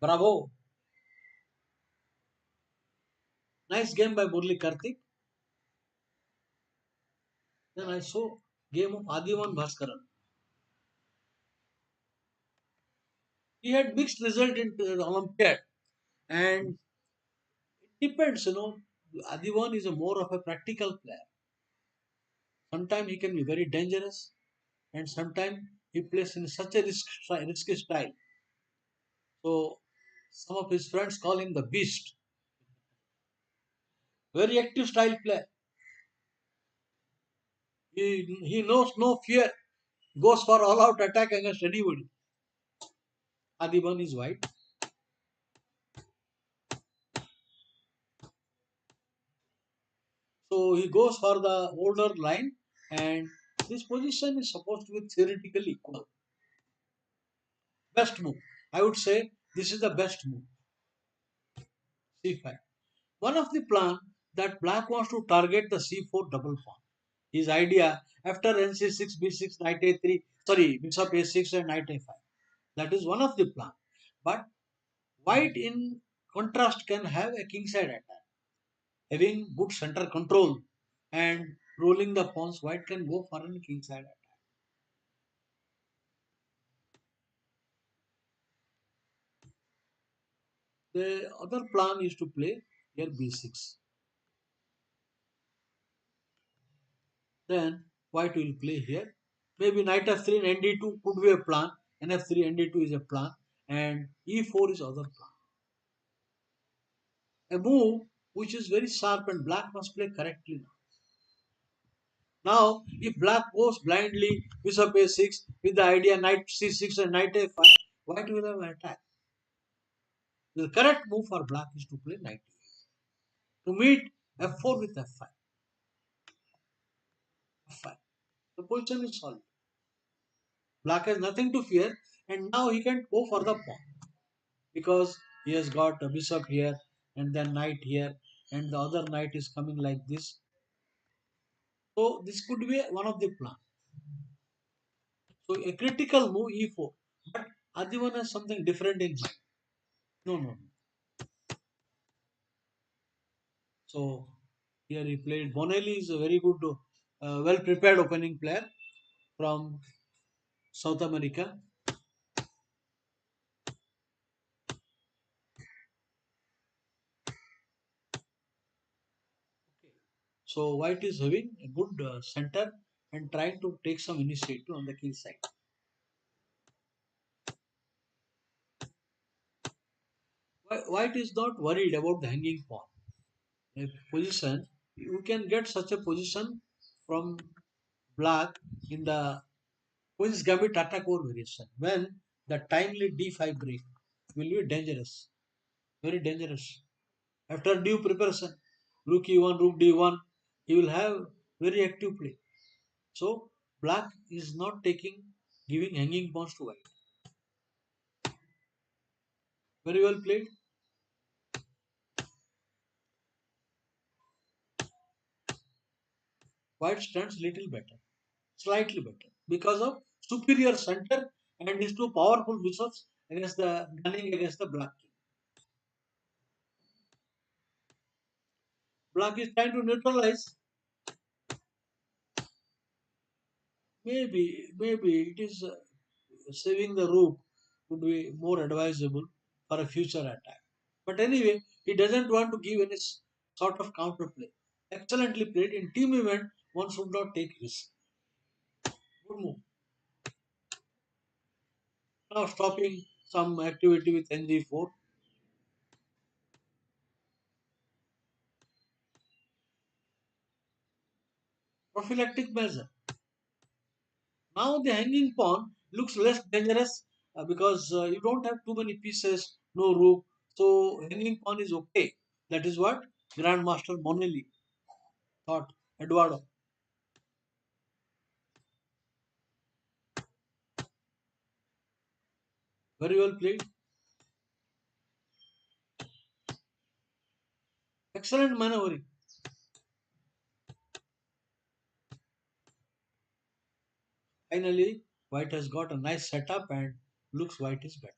Bravo. Nice game by Murli Karthik. Then I saw game of Adivan Bhaskaran. He had mixed result in the Olympiad, and it depends, Adivan is a more of a practical player. Sometimes he can be very dangerous, and sometimes he plays in such a risky style. So some of his friends call him the beast. Very active style player. He knows no fear. Goes for all out attack against anybody. Adiban is white. So he goes for the older line, and this position is supposed to be theoretically equal. Best move. I would say this is the best move. C5. One of the plan that black wants to target the c4 double pawn. His idea after nc6, b6, knight a3, sorry, bishop a6 and knight a5. That is one of the plan. But white in contrast can have a king side attack. Having good center control and rolling the pawns, white can go for a king side attack. The other plan is to play here b6. Then white will play here. Maybe knight f3 and nd2 could be a plan. Nf3 nd2 is a plan, and e4 is other plan. A move which is very sharp, and black must play correctly now. Now, if black goes blindly bishop a6 with the idea knight c6 and knight a5, white will have an attack. The correct move for black is to play knight e8. To meet f4 with f5. F5. The position is solid. Black has nothing to fear, and now he can go for the pawn because he has got a bishop here and then knight here, and the other knight is coming like this. So this could be one of the plan. So a critical move e4. But Adivan has something different in mind. No, no, no. So here he played. Bonelli is a very good, well prepared opening player from South America. So White is having a good center and trying to take some initiative on the king side. White is not worried about the hanging pawn. A position, you can get such a position from black in the Queen's Gambit attack over variation when the timely d5 break will be dangerous, very dangerous. After due preparation, rook e1, rook d1, he will have very active play. So black is not giving hanging pawns to white. Very well played. White stands little better, slightly better, because of superior center and his two powerful bishops against the gunning against the black king. Black is trying to neutralize. Maybe it is saving the rook would be more advisable for a future attack. But anyway, he doesn't want to give any sort of counterplay. Excellently played in team event. One should not take risk. Good move. Now stopping some activity with NG4. Prophylactic measure. Now the hanging pawn looks less dangerous because you don't have too many pieces, no rook. So hanging pawn is okay. That is what Grandmaster Bonelli thought. Eduardo. Very well played. Excellent maneuvering. Finally, white has got a nice setup and looks white is better.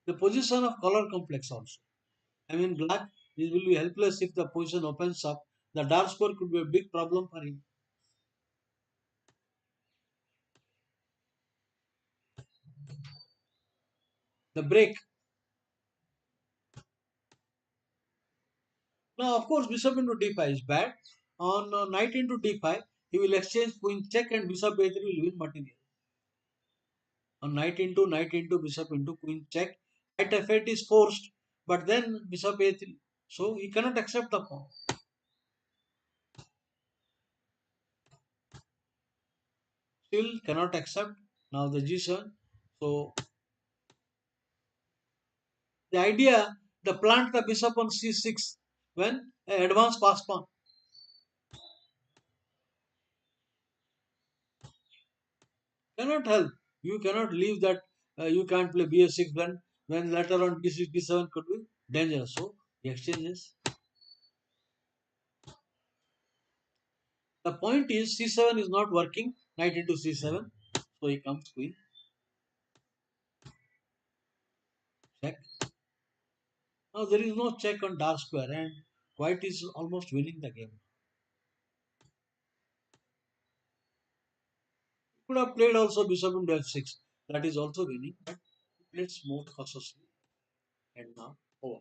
The position of color complex also. I mean black will be helpless if the position opens up. The dark square could be a big problem for him. The break. Now of course bishop into d5 is bad. On knight into d5, he will exchange queen check and bishop a3 will win material. On knight into bishop into queen check, knight f8 is forced, but then bishop a3. So he cannot accept the pawn. Still cannot accept. Now the g7. So the idea, the plant the bishop on c6 when advance pass pawn. Cannot help. You cannot leave that. You can't play b6 when later on d6 d7 could be dangerous. So he exchanges. The point is c7 is not working. Knight into c7. So he comes queen check. Now there is no check on dark square and white is almost winning the game. Could have played also bishop into f6. That is also winning. But let's move cautiously. And now over.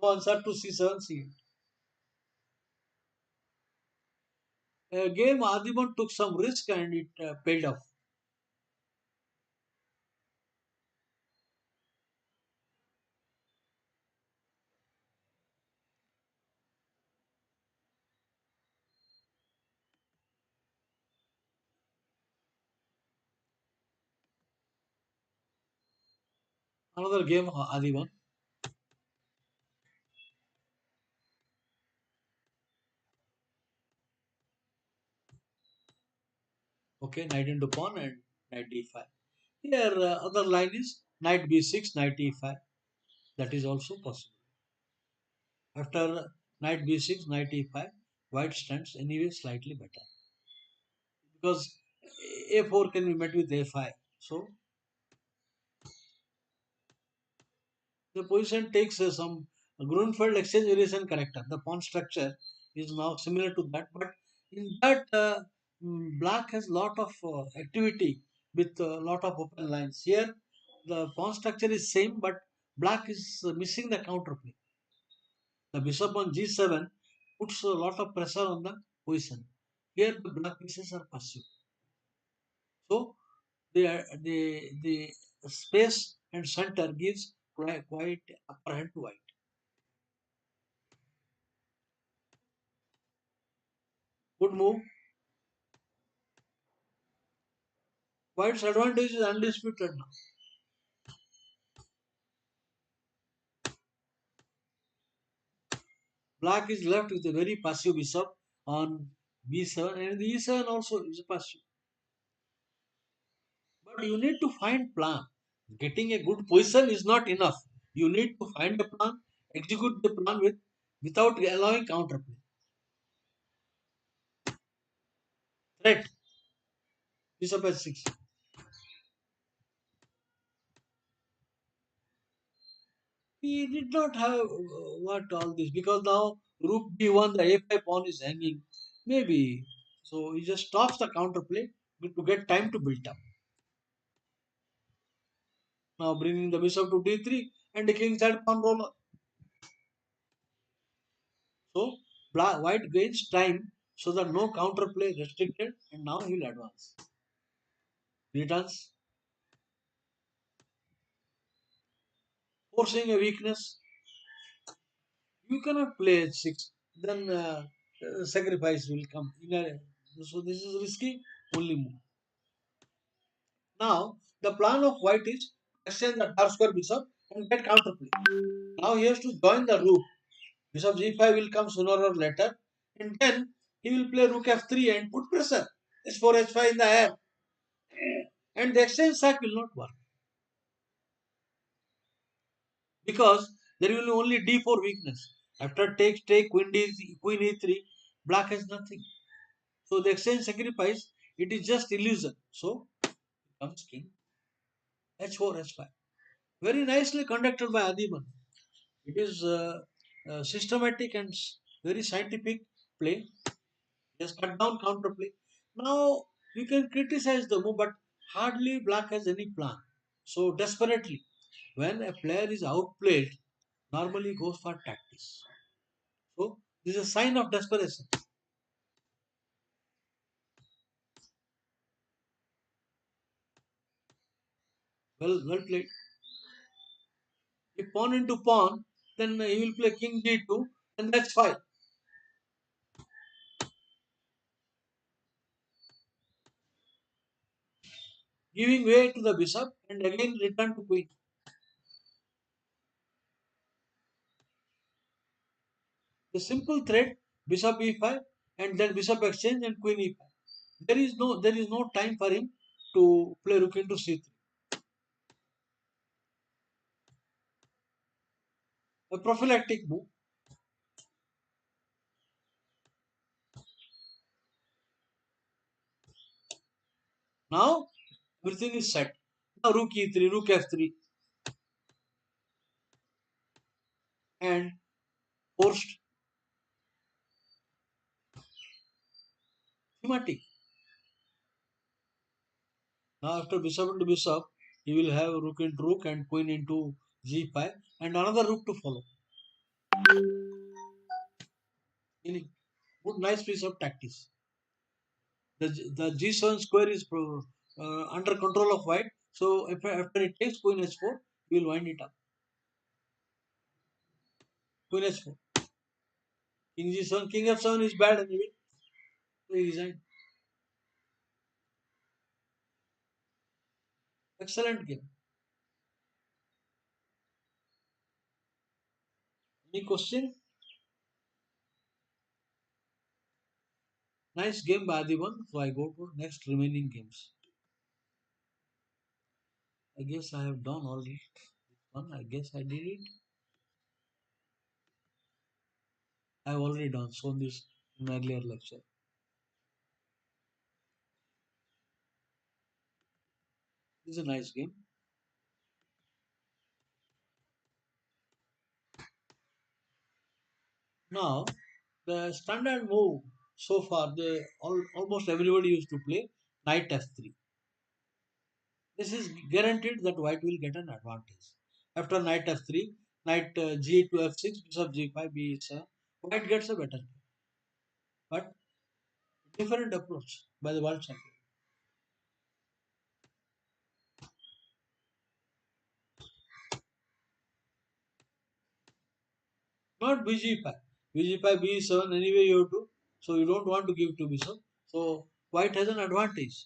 No answer to c7 c. Game Adiban took some risk and it paid off. Another game Adiban. Okay, knight into pawn and knight d5. Here other line is knight b6, knight e5. That is also possible. After knight b6, knight e5, white stands anyway slightly better. because a4 can be met with a5. So the position takes some Grunfeld exchange variation character. The pawn structure is now similar to that, but in that black has lot of activity with a lot of open lines. Here, the pawn structure is same, but black is missing the counterplay. The bishop on g7 puts a lot of pressure on the position. Here, the black pieces are passive. So, the space and center gives quite upper hand to white. Good move. White's advantage is undisputed now. Black is left with a very passive bishop on b7, and the e7 also is passive. But you need to find plan. Getting a good position is not enough. You need to find a plan, execute the plan without allowing counterplay. Threat. Bishop h6. He did not have what all this because now rook b1, the a5 pawn is hanging. Maybe so he just stops the counterplay to get time to build up. Now bringing the bishop to d3 and the king side pawn roller. So white gains time so that no counterplay restricted, and now he will advance. Returns, forcing a weakness. You cannot play h6. Then sacrifice will come. So this is risky. Only move. Now the plan of white is exchange the dark square bishop and get counterplay. Now he has to join the rook. Bishop g5 will come sooner or later, and then he will play rook f3 and put pressure. h4 h5 in the air, and the exchange sack will not work because there will be only d4 weakness. After take queen e3, black has nothing. So the exchange sacrifice, it is just illusion. So comes king h4 h5. Very nicely conducted by Adiman. It is systematic and very scientific play. Just cut down counterplay. Now you can criticize the move, but hardly black has any plan. So desperately, when a player is outplayed, normally goes for tactics. So this is a sign of desperation. Well played. If pawn into pawn, then he will play king d2, and that's fine. Giving way to the bishop and again return to queen. The simple threat bishop e5 and then bishop exchange and queen e5. There is no time for him to play rook into c3. A prophylactic move. Now everything is set. Now rook e3, rook f3, and forced thematic. Now after bishop into bishop, he will have rook into rook and queen into g5 and another rook to follow. Meaning, good nice piece of tactics. The g7 square is under control of white. So if, after it takes queen h4, he will wind it up. Queen h4. King g7, king f7 is bad anyway. So he resigned. Excellent game. Any question? Nice game by Adiban. So I go to next remaining games. I guess I have done all this one. I guess I did it. I have already done shown this in earlier lecture. This is a nice game. Now, the standard move so far, almost everybody used to play knight f3. This is guaranteed that white will get an advantage. After knight f3, knight g to f6, bishop g5, b7, white gets a better game. But different approach by the world champion. Not bg5. Bg5, b7, anyway you have to. So you don't want to give to bishop. So white has an advantage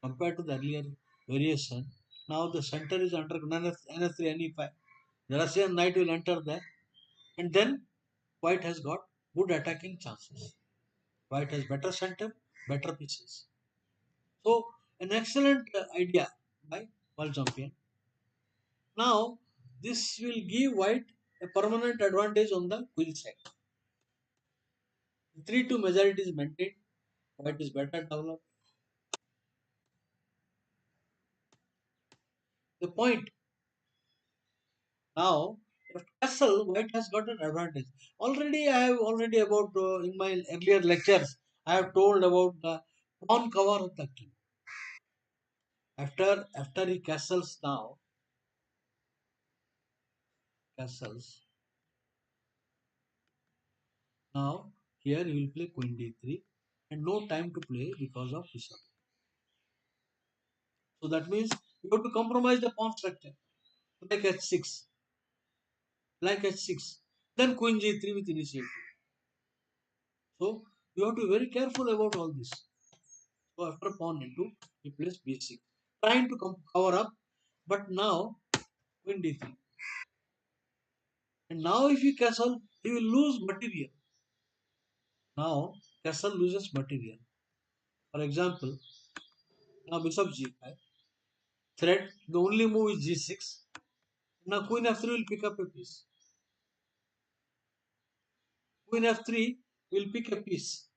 compared to the earlier variation. Now the center is under ns3, ne5. The Russian knight will enter there. And then white has got good attacking chances. White has better center, better pieces. So an excellent idea by world champion. Now this will give white a permanent advantage on the queen side. 3-2 majority is maintained. White is better developed. The point now, if castle, white has got an advantage. Already, I have already about in my earlier lectures, I have told about the pawn cover of the king. After he castles now, castles. Now here he will play queen d3, and no time to play because of bishop. So that means you have to compromise the pawn structure, like h6, like h6. Then queen g3 with initiative. So you have to be very careful about all this. So after pawn into, he plays b6, trying to cover up, but now queen d3. And now if he castle, he will lose material. Now castle loses material. For example, now bishop g5, threat, the only move is g6. Now queen f3 will pick up a piece. Queen f3 will pick a piece.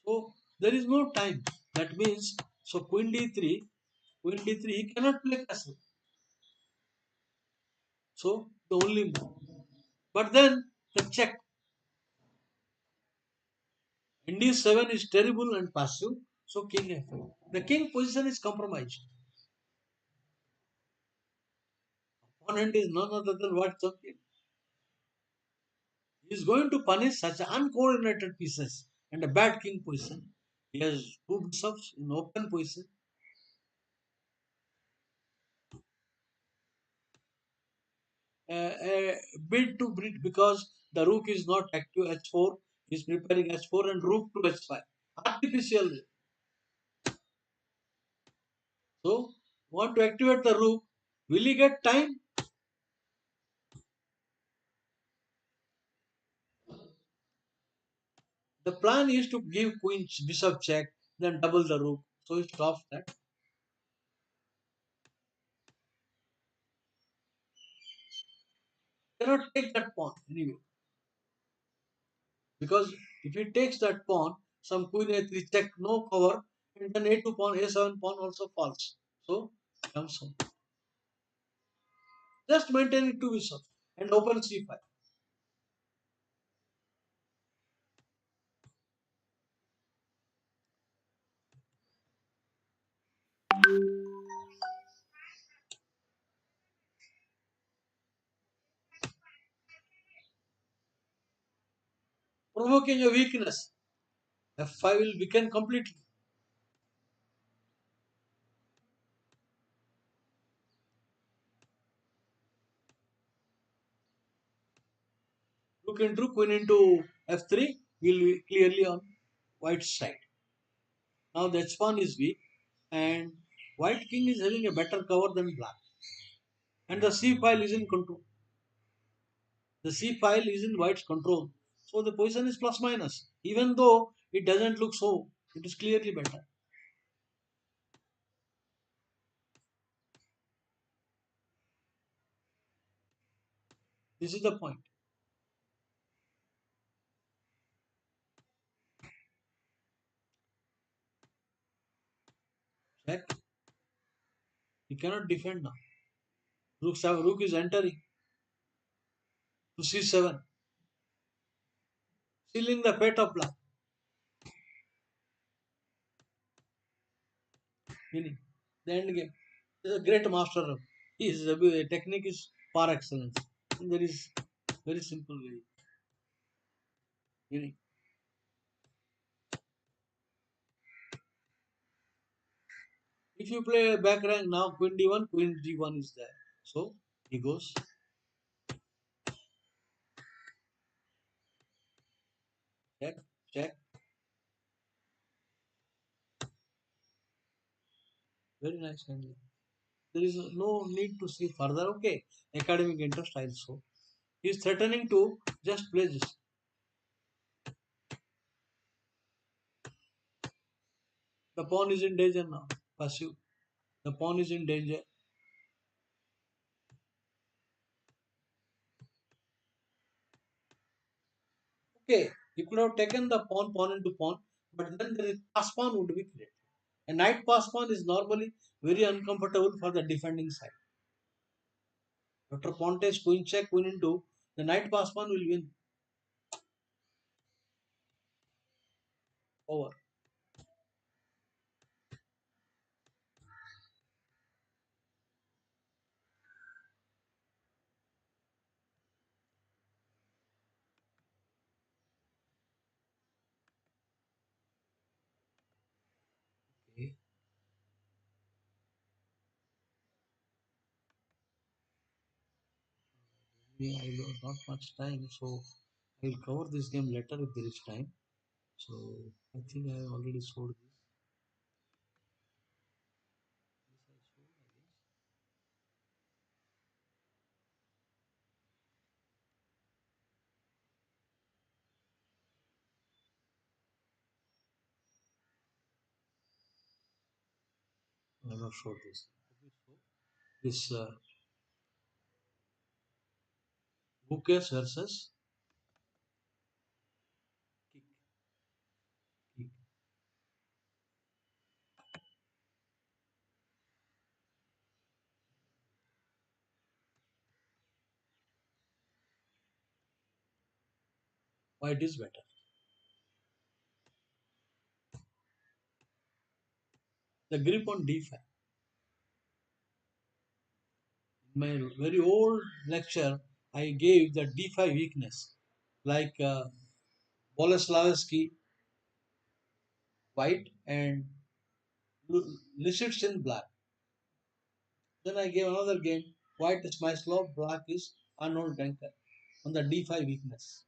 So there is no time. That means, so queen d3, he cannot play castle. So the only move. But then the check. And d7 is terrible and passive. So king f8. The king position is compromised. Opponent is none other than what champion. He is going to punish such uncoordinated pieces and a bad king position. He has two bishops in open position. A bid to bid because the rook is not active h4. He is preparing h4 and rook to h5. Artificial. So, want to activate the rook. Will he get time? The plan is to give queen bishop check, then double the rook. So he stops that. Cannot take that pawn anyway. Because if he takes that pawn, some queen a3 check, no cover, and then a2 pawn, a7 pawn also falls. So comes home. Just maintain it to bishop and open c5. Provoking a weakness. f5 will weaken completely. Rook into queen into f3 will be clearly on white side. Now the h pawn is weak and white king is having a better cover than black. And the c file is in control. The c file is in white's control. So the position is plus minus. Even though it doesn't look so, it is clearly better. This is the point. Check. He cannot defend now. Rook is entering to c7, sealing the fate of black, winning the end game. He is a great master. His technique is par excellence. And there is very simple way winning. If you play back rank now, queen d1, queen g1 is there. So he goes check, check. Very nice handling. There is no need to see further. Okay, academic interest also. He is threatening to just play this. The pawn is in danger now. Passive. The pawn is in danger. Okay, he could have taken the pawn into pawn, but then there is pass pawn would be created. A knight pass pawn is normally very uncomfortable for the defending side. After pawn takes queen check, queen into, the knight pass pawn will win over. Okay. Yeah, I have not much time, so I will cover this game later if there is time. So I think I have already showed this. This I showed, I guess. I have not showed this. Okay, so this Bukes versus kick, kick. White is better. The grip on d5. In my very old lecture, I gave the d5 weakness, like Boleslavsky white and Lisicin black. Then I gave another game, white is Smyslov, black is Arnold Denker on the d5 weakness.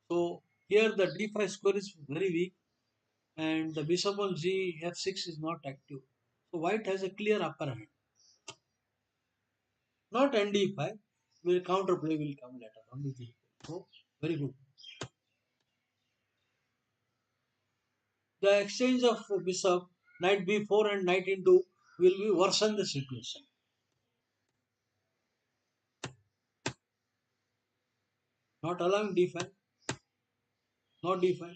So here the d5 square is very weak and the bishop on g f6 is not active. So white has a clear upper hand. Not nd5, will counterplay will come later on with it. So very good. The exchange of bishop, knight b4 and knight into will be worsen the situation. Not allowing d5, not d5.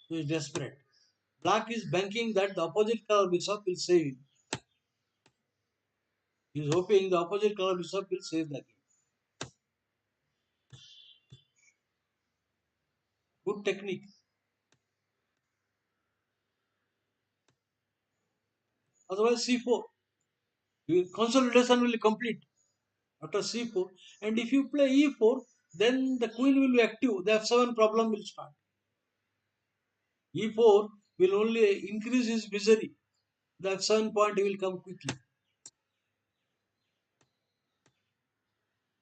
He is desperate. Black is banking that the opposite color bishop will save him. He is hoping the opposite color bishop will save the game. Good technique. Otherwise c4. Consolidation will complete after c4. And if you play e4, then the queen will be active. The f7 problem will start. E4 will only increase his misery. The f7 point will come quickly.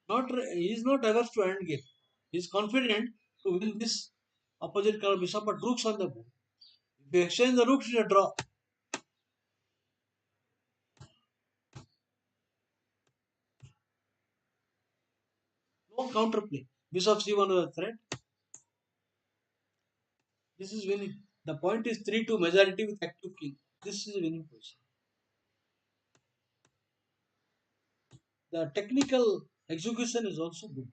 Not he is not averse to endgame. He is confident to win this opposite color bishop, but rooks on the board. If you exchange the rooks, it is a draw. No counterplay. Bishop c1 is a threat. This is winning. The point is 3-2 majority with active king. This is a winning position. The technical execution is also good.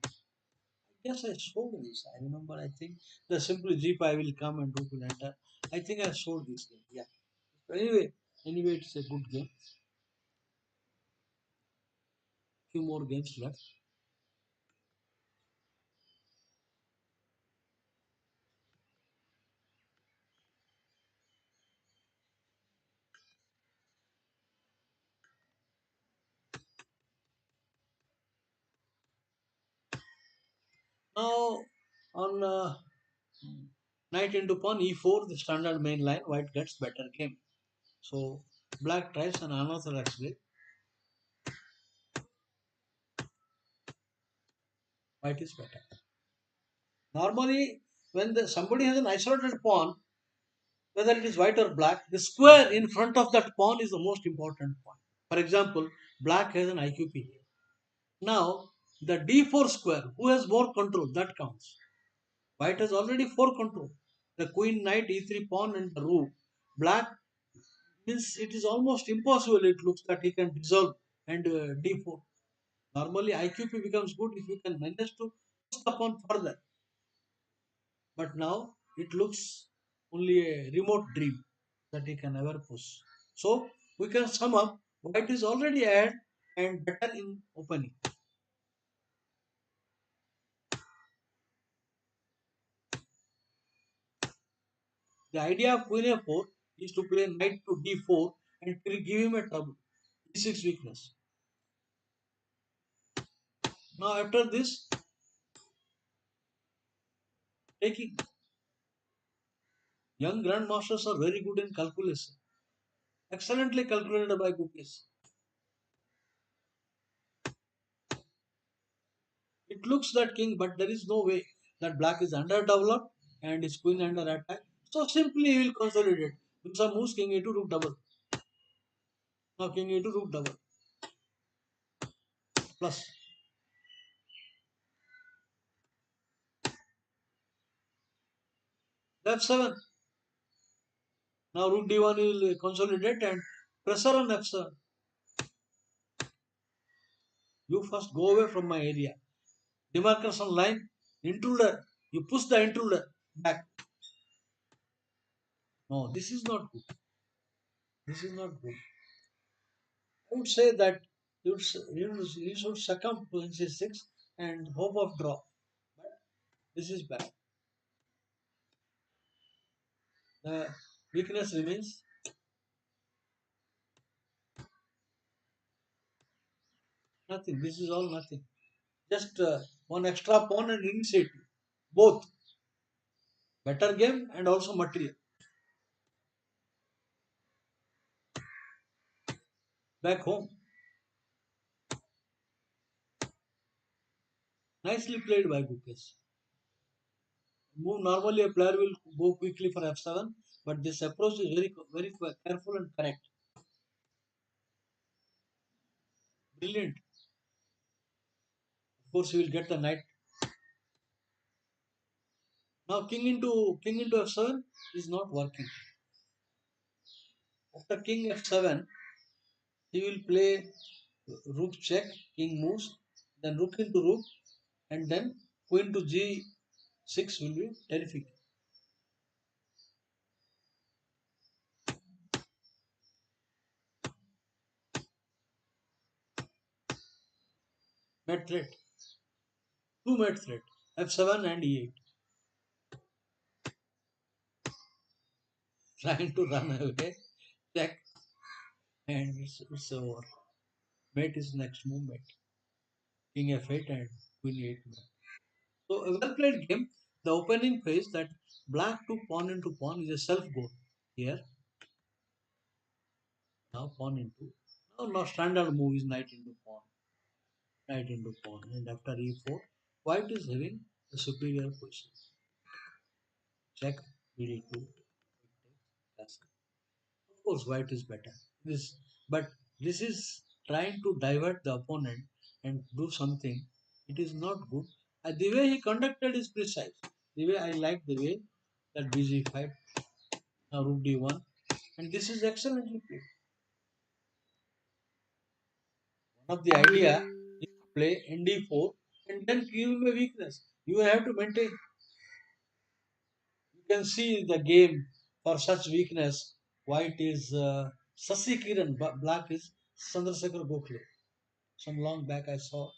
Yes, I showed this. I remember. I think the simply g5 will come and rook will enter. I think I showed this game. Yeah. So anyway, it's a good game. Few more games left. Now on knight into pawn e4, the standard main line, white gets better game. So black tries an unorthodox way. White is better. Normally, when somebody has an isolated pawn, whether it is white or black, the square in front of that pawn is the most important point. For example, black has an IQP here. Now, the d4 square, who has more control, that counts. White has already 4 control. The queen, knight, e3 pawn and the rook. Black means it is almost impossible, it looks, that he can dissolve and d4. Normally, IQP becomes good if you can manage to push the pawn further. But now it looks only a remote dream that he can ever push. So we can sum up, white is already ahead and better in opening. The idea of queen a4 is to play knight to d4 and give him a trouble. D6 weakness. Now after this, taking, young grandmasters are very good in calculation. Excellently calculated by Gukesh. It looks that king, but there is no way that black is underdeveloped and his queen under attack. So simply he will consolidate. With some moves, king a2, rook double. Now king a2, rook double. Plus. F7. Now rook d1 will consolidate and pressure on f7. You first go away from my area. Demarcation line, intruder. You push the intruder back. No, this is not good. This is not good. I would say that you should succumb to NC6 and hope of draw. But this is bad. The weakness remains. Nothing. This is all nothing. Just one extra pawn and initiative. Both. Better game and also material. Back home. Nicely played by Gukesh. Move normally a player will go quickly for f7, but this approach is very careful and correct. Brilliant. Of course, he will get the knight. Now king into f7 is not working. After king f7, he will play rook check, king moves, then rook into rook, and then queen to g6 will be terrific. Mate threat, two mate threat, f7 and e8. Trying to run away, check, and it's over. Mate is next move, mate. King f8 and queen e8. So a well played game. The opening phase, that black to pawn into pawn, is a self goal. Here, now pawn into. Now standard move is knight into pawn. Knight into pawn. And after e4, white is having the superior position. Check, bd2. Of course, white is better. But this is trying to divert the opponent and do something. It is not good. The way he conducted is precise. The way I like the way that bg5, now rook d1, and this is excellently played. One of the idea is to play nd4 and then give him a weakness. You have to maintain. You can see the game for such weakness. White is Sasi Kiran, black is Chandrasekhar Gokhale. some long back I saw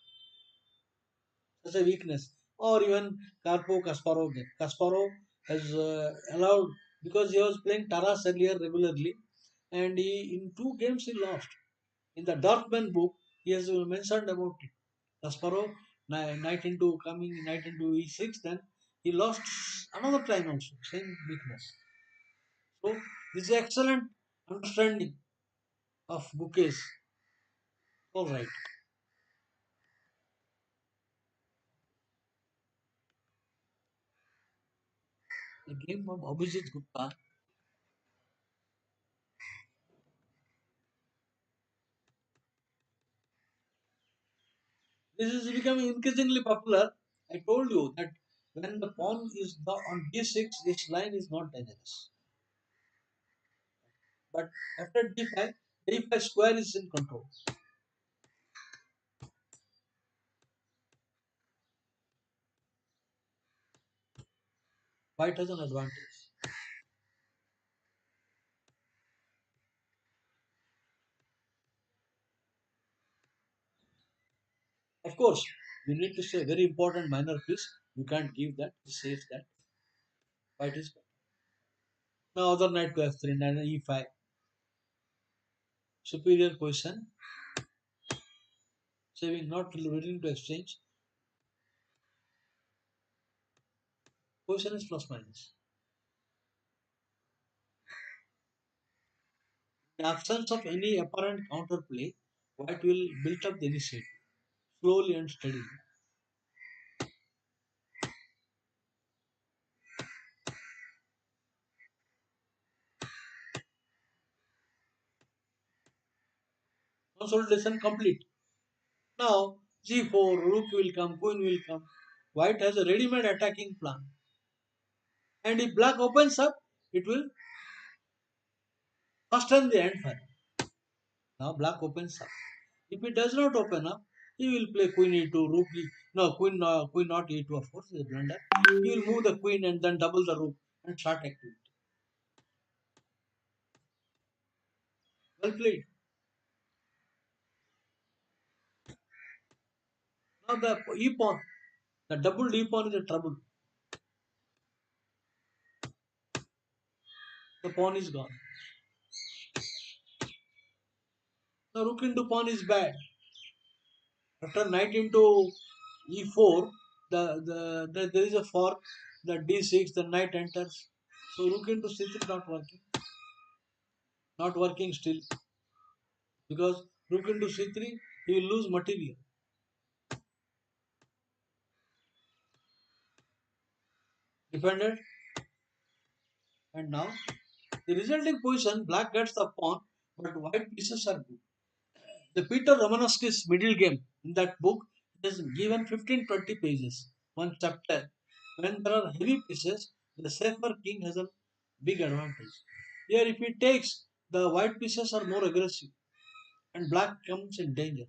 such a weakness. Or even Kasparov game. Kasparov has allowed because he was playing Taras earlier regularly, and in 2 games he lost. In the Dorfman book, he has mentioned about it. Kasparov, knight into coming knight into e6, then he lost another time also, same weakness. So this is excellent understanding of bouquets. All right. The game of Abhijit Gupta. This is becoming increasingly popular. I told you that when the pawn is on d6, this line is not dangerous. But after d5, d5 square is in control. White has an advantage. Of course, you need to say very important minor piece. You can't give that. It says that white is better. Now other knight to f3, and e5. Superior position, saving not willing to exchange. Position is plus minus. In absence of any apparent counterplay, white will build up the initiative slowly and steadily. Consolidation complete. Now g4, rook will come, queen will come. White has a ready-made attacking plan. And if black opens up, it will fasten the end fire. Now black opens up. If it does not open up, he will play queen e2, rook e. No, queen not e2, of course, is a blunder. He will move the queen and then double the rook and start activity. Well played. Now the e pawn, the double e pawn is a trouble. The pawn is gone. The rook into pawn is bad. After knight into e4, there is a fork, the d6, the knight enters. So rook into c3 not working still because rook into c3, he will lose material. Defended, and now the resulting position, black gets the pawn, but white pieces are good. The Peter Romanovsky's middle game in that book is given 15-20 pages, one chapter. When there are heavy pieces, the safer king has a big advantage. Here, if he takes, the white pieces are more aggressive and black comes in danger.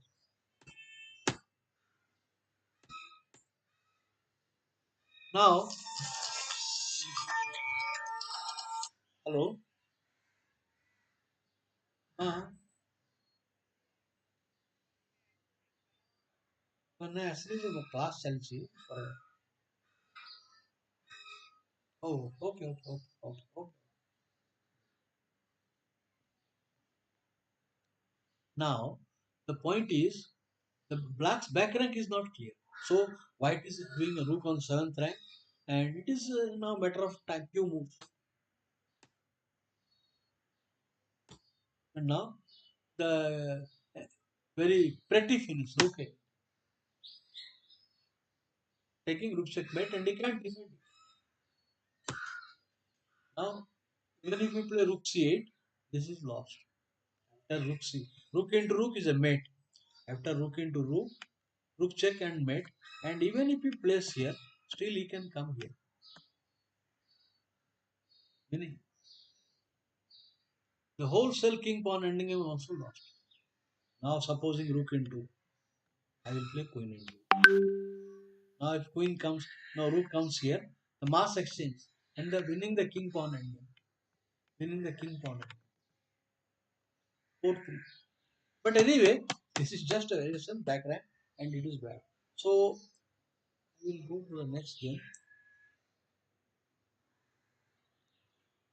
Now, hello, मैंने असली जो class चलची पर oh okay okay okay okay okay. Now, the point is the black's back rank is not clear. So white is doing a rook on seventh rank, and it is now a matter of time few moves. And now the very pretty finish. Okay, taking rook checkmate, and he can't defend it. Now even if we play rook c8, this is lost. After rook into rook is a mate. After rook into rook check and mate. And even if he plays here, still he can come here. Meaning the wholesale king pawn ending game also lost. Now supposing rook into, I will play queen into. Now if queen comes, now rook comes here, the mass exchange, and the winning the king pawn ending. Winning the king pawn ending. 4-3. But anyway, This is just a variation background and it is bad. So we will go to the next game.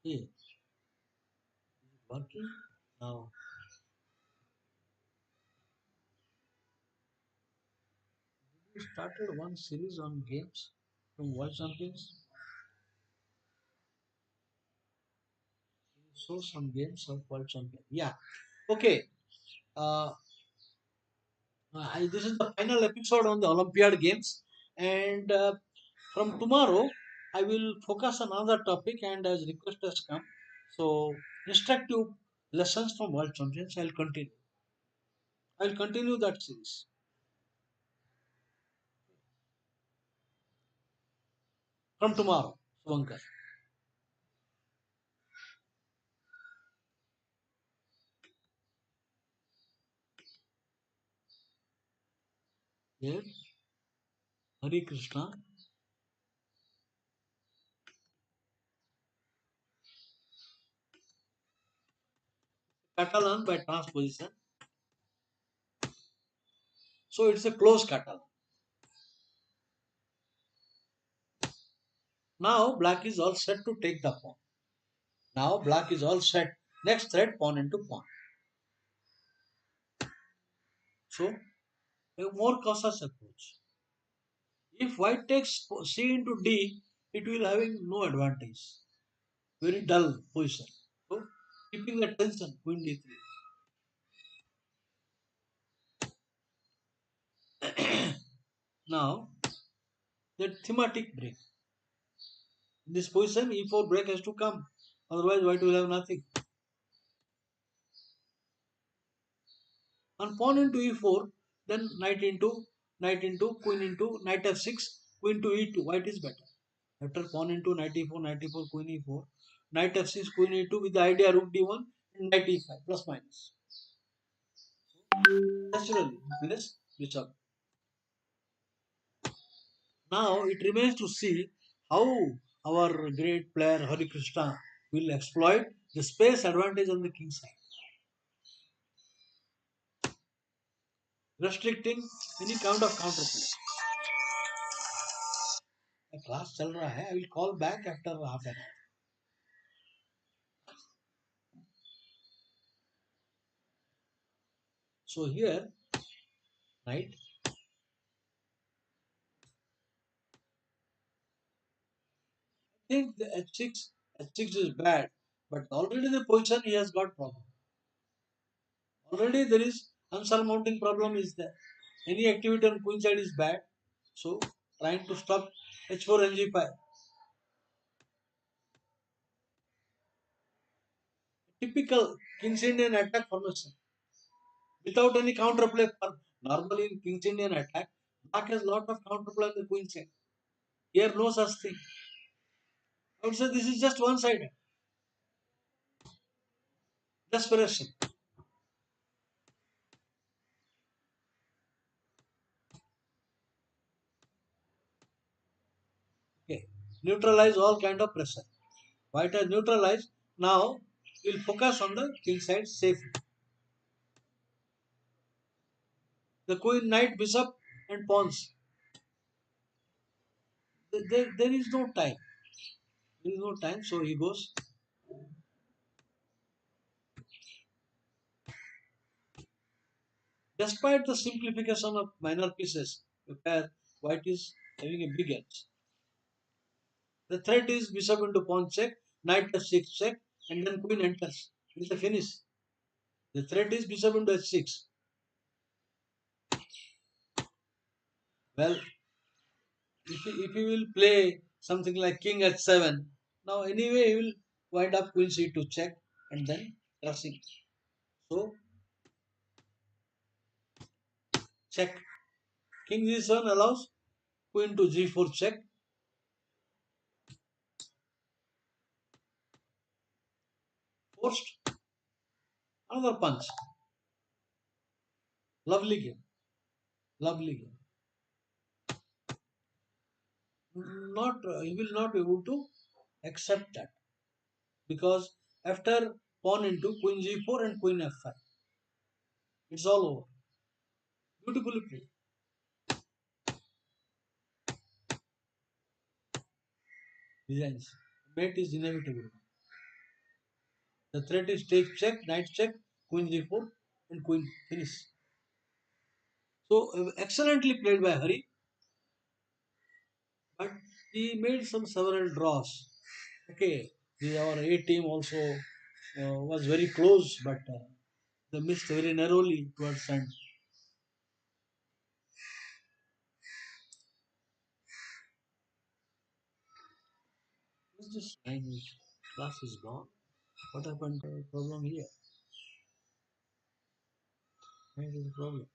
Hey, working now. We started one series on games from World Champions. So some games of World Champion. Yeah. Okay. Uh, this is the final episode on the Olympiad Games, and from tomorrow I will focus on another topic. And as request has come, so instructive lessons from World Champions. I'll continue. I'll continue that series from tomorrow. Swankar. Here, Hari Krishna, Catalan by transposition. So it's a close Catalan. Now black is all set to take the pawn. Now black is all set. Next thread pawn into pawn. So a more cautious approach. If white takes c into d, it will having no advantage. Very dull position. So keeping the tension, queen d3. Now the thematic break. In this position, e4 break has to come. Otherwise, white will have nothing. On pawn into e4, then knight into, queen into, knight f6, queen to e2. White is better. After pawn into knight e4, knight e4, queen e4, knight f6, queen e2 with the idea rook d1 and knight e5 plus minus. Naturally, minus bishop. Now it remains to see how our great player Hari Krishna will exploit the space advantage on the king side, restricting any kind of counterplay. Class चल रहा है. I will call back after half an hour. So here, right? I think the h6 is bad, but already the position he has got problem. Already there is unsurmounting problem is there. Any activity on queen side is bad. So trying to stop h4 and g5. Typical King's Indian attack formation without any counterplay. Normally in King's Indian attack, Black has lot of counterplay on the queen side. Here no such thing. I would say this is just one sided. Desperation. Okay. Neutralize all kind of pressure. White has neutralized. Now we'll focus on the king side safely. The queen, knight, bishop, and pawns. There is no time. There is no time. So he goes. Despite the simplification of minor pieces, where white is having a big edge. The threat is bishop into pawn check, knight f6 check, and then queen enters. It's a finish. The threat is bishop into h6. Well, if he will play something like king h7, now anyway he will wind up queen c2 check and then crossing. So check. King g7 allows queen to g4 check. Forced another punch. Lovely game. Lovely game. Not he will not be able to accept that because after pawn into queen g4 and queen f5, it's all over. Beautifully played. Designs. Mate is inevitable. The threat is take check, knight check, queen d4, and queen finish. So excellently played by Hari, but he made some several draws. Okay, our A team also was very close, but they missed very narrowly towards end. What's this line? Class is gone. What happened? Problem here. Where is the problem?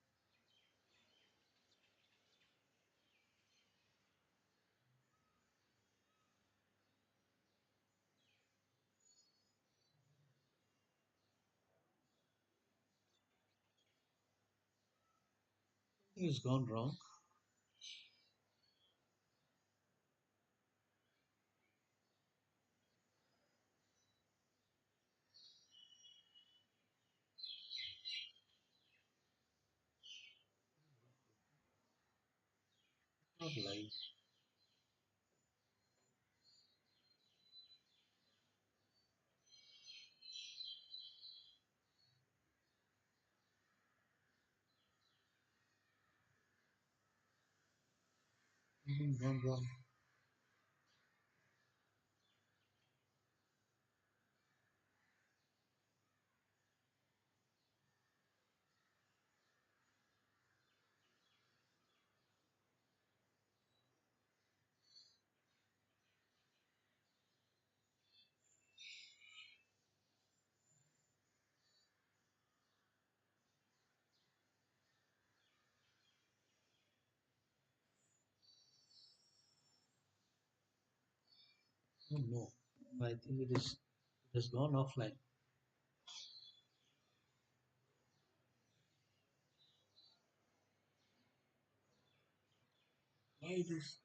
Something has gone wrong. Not live. Something gone wrong. Oh no. I think it has gone offline. Why it is?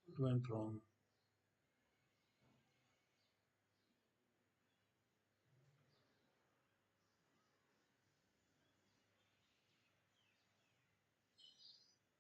It went wrong.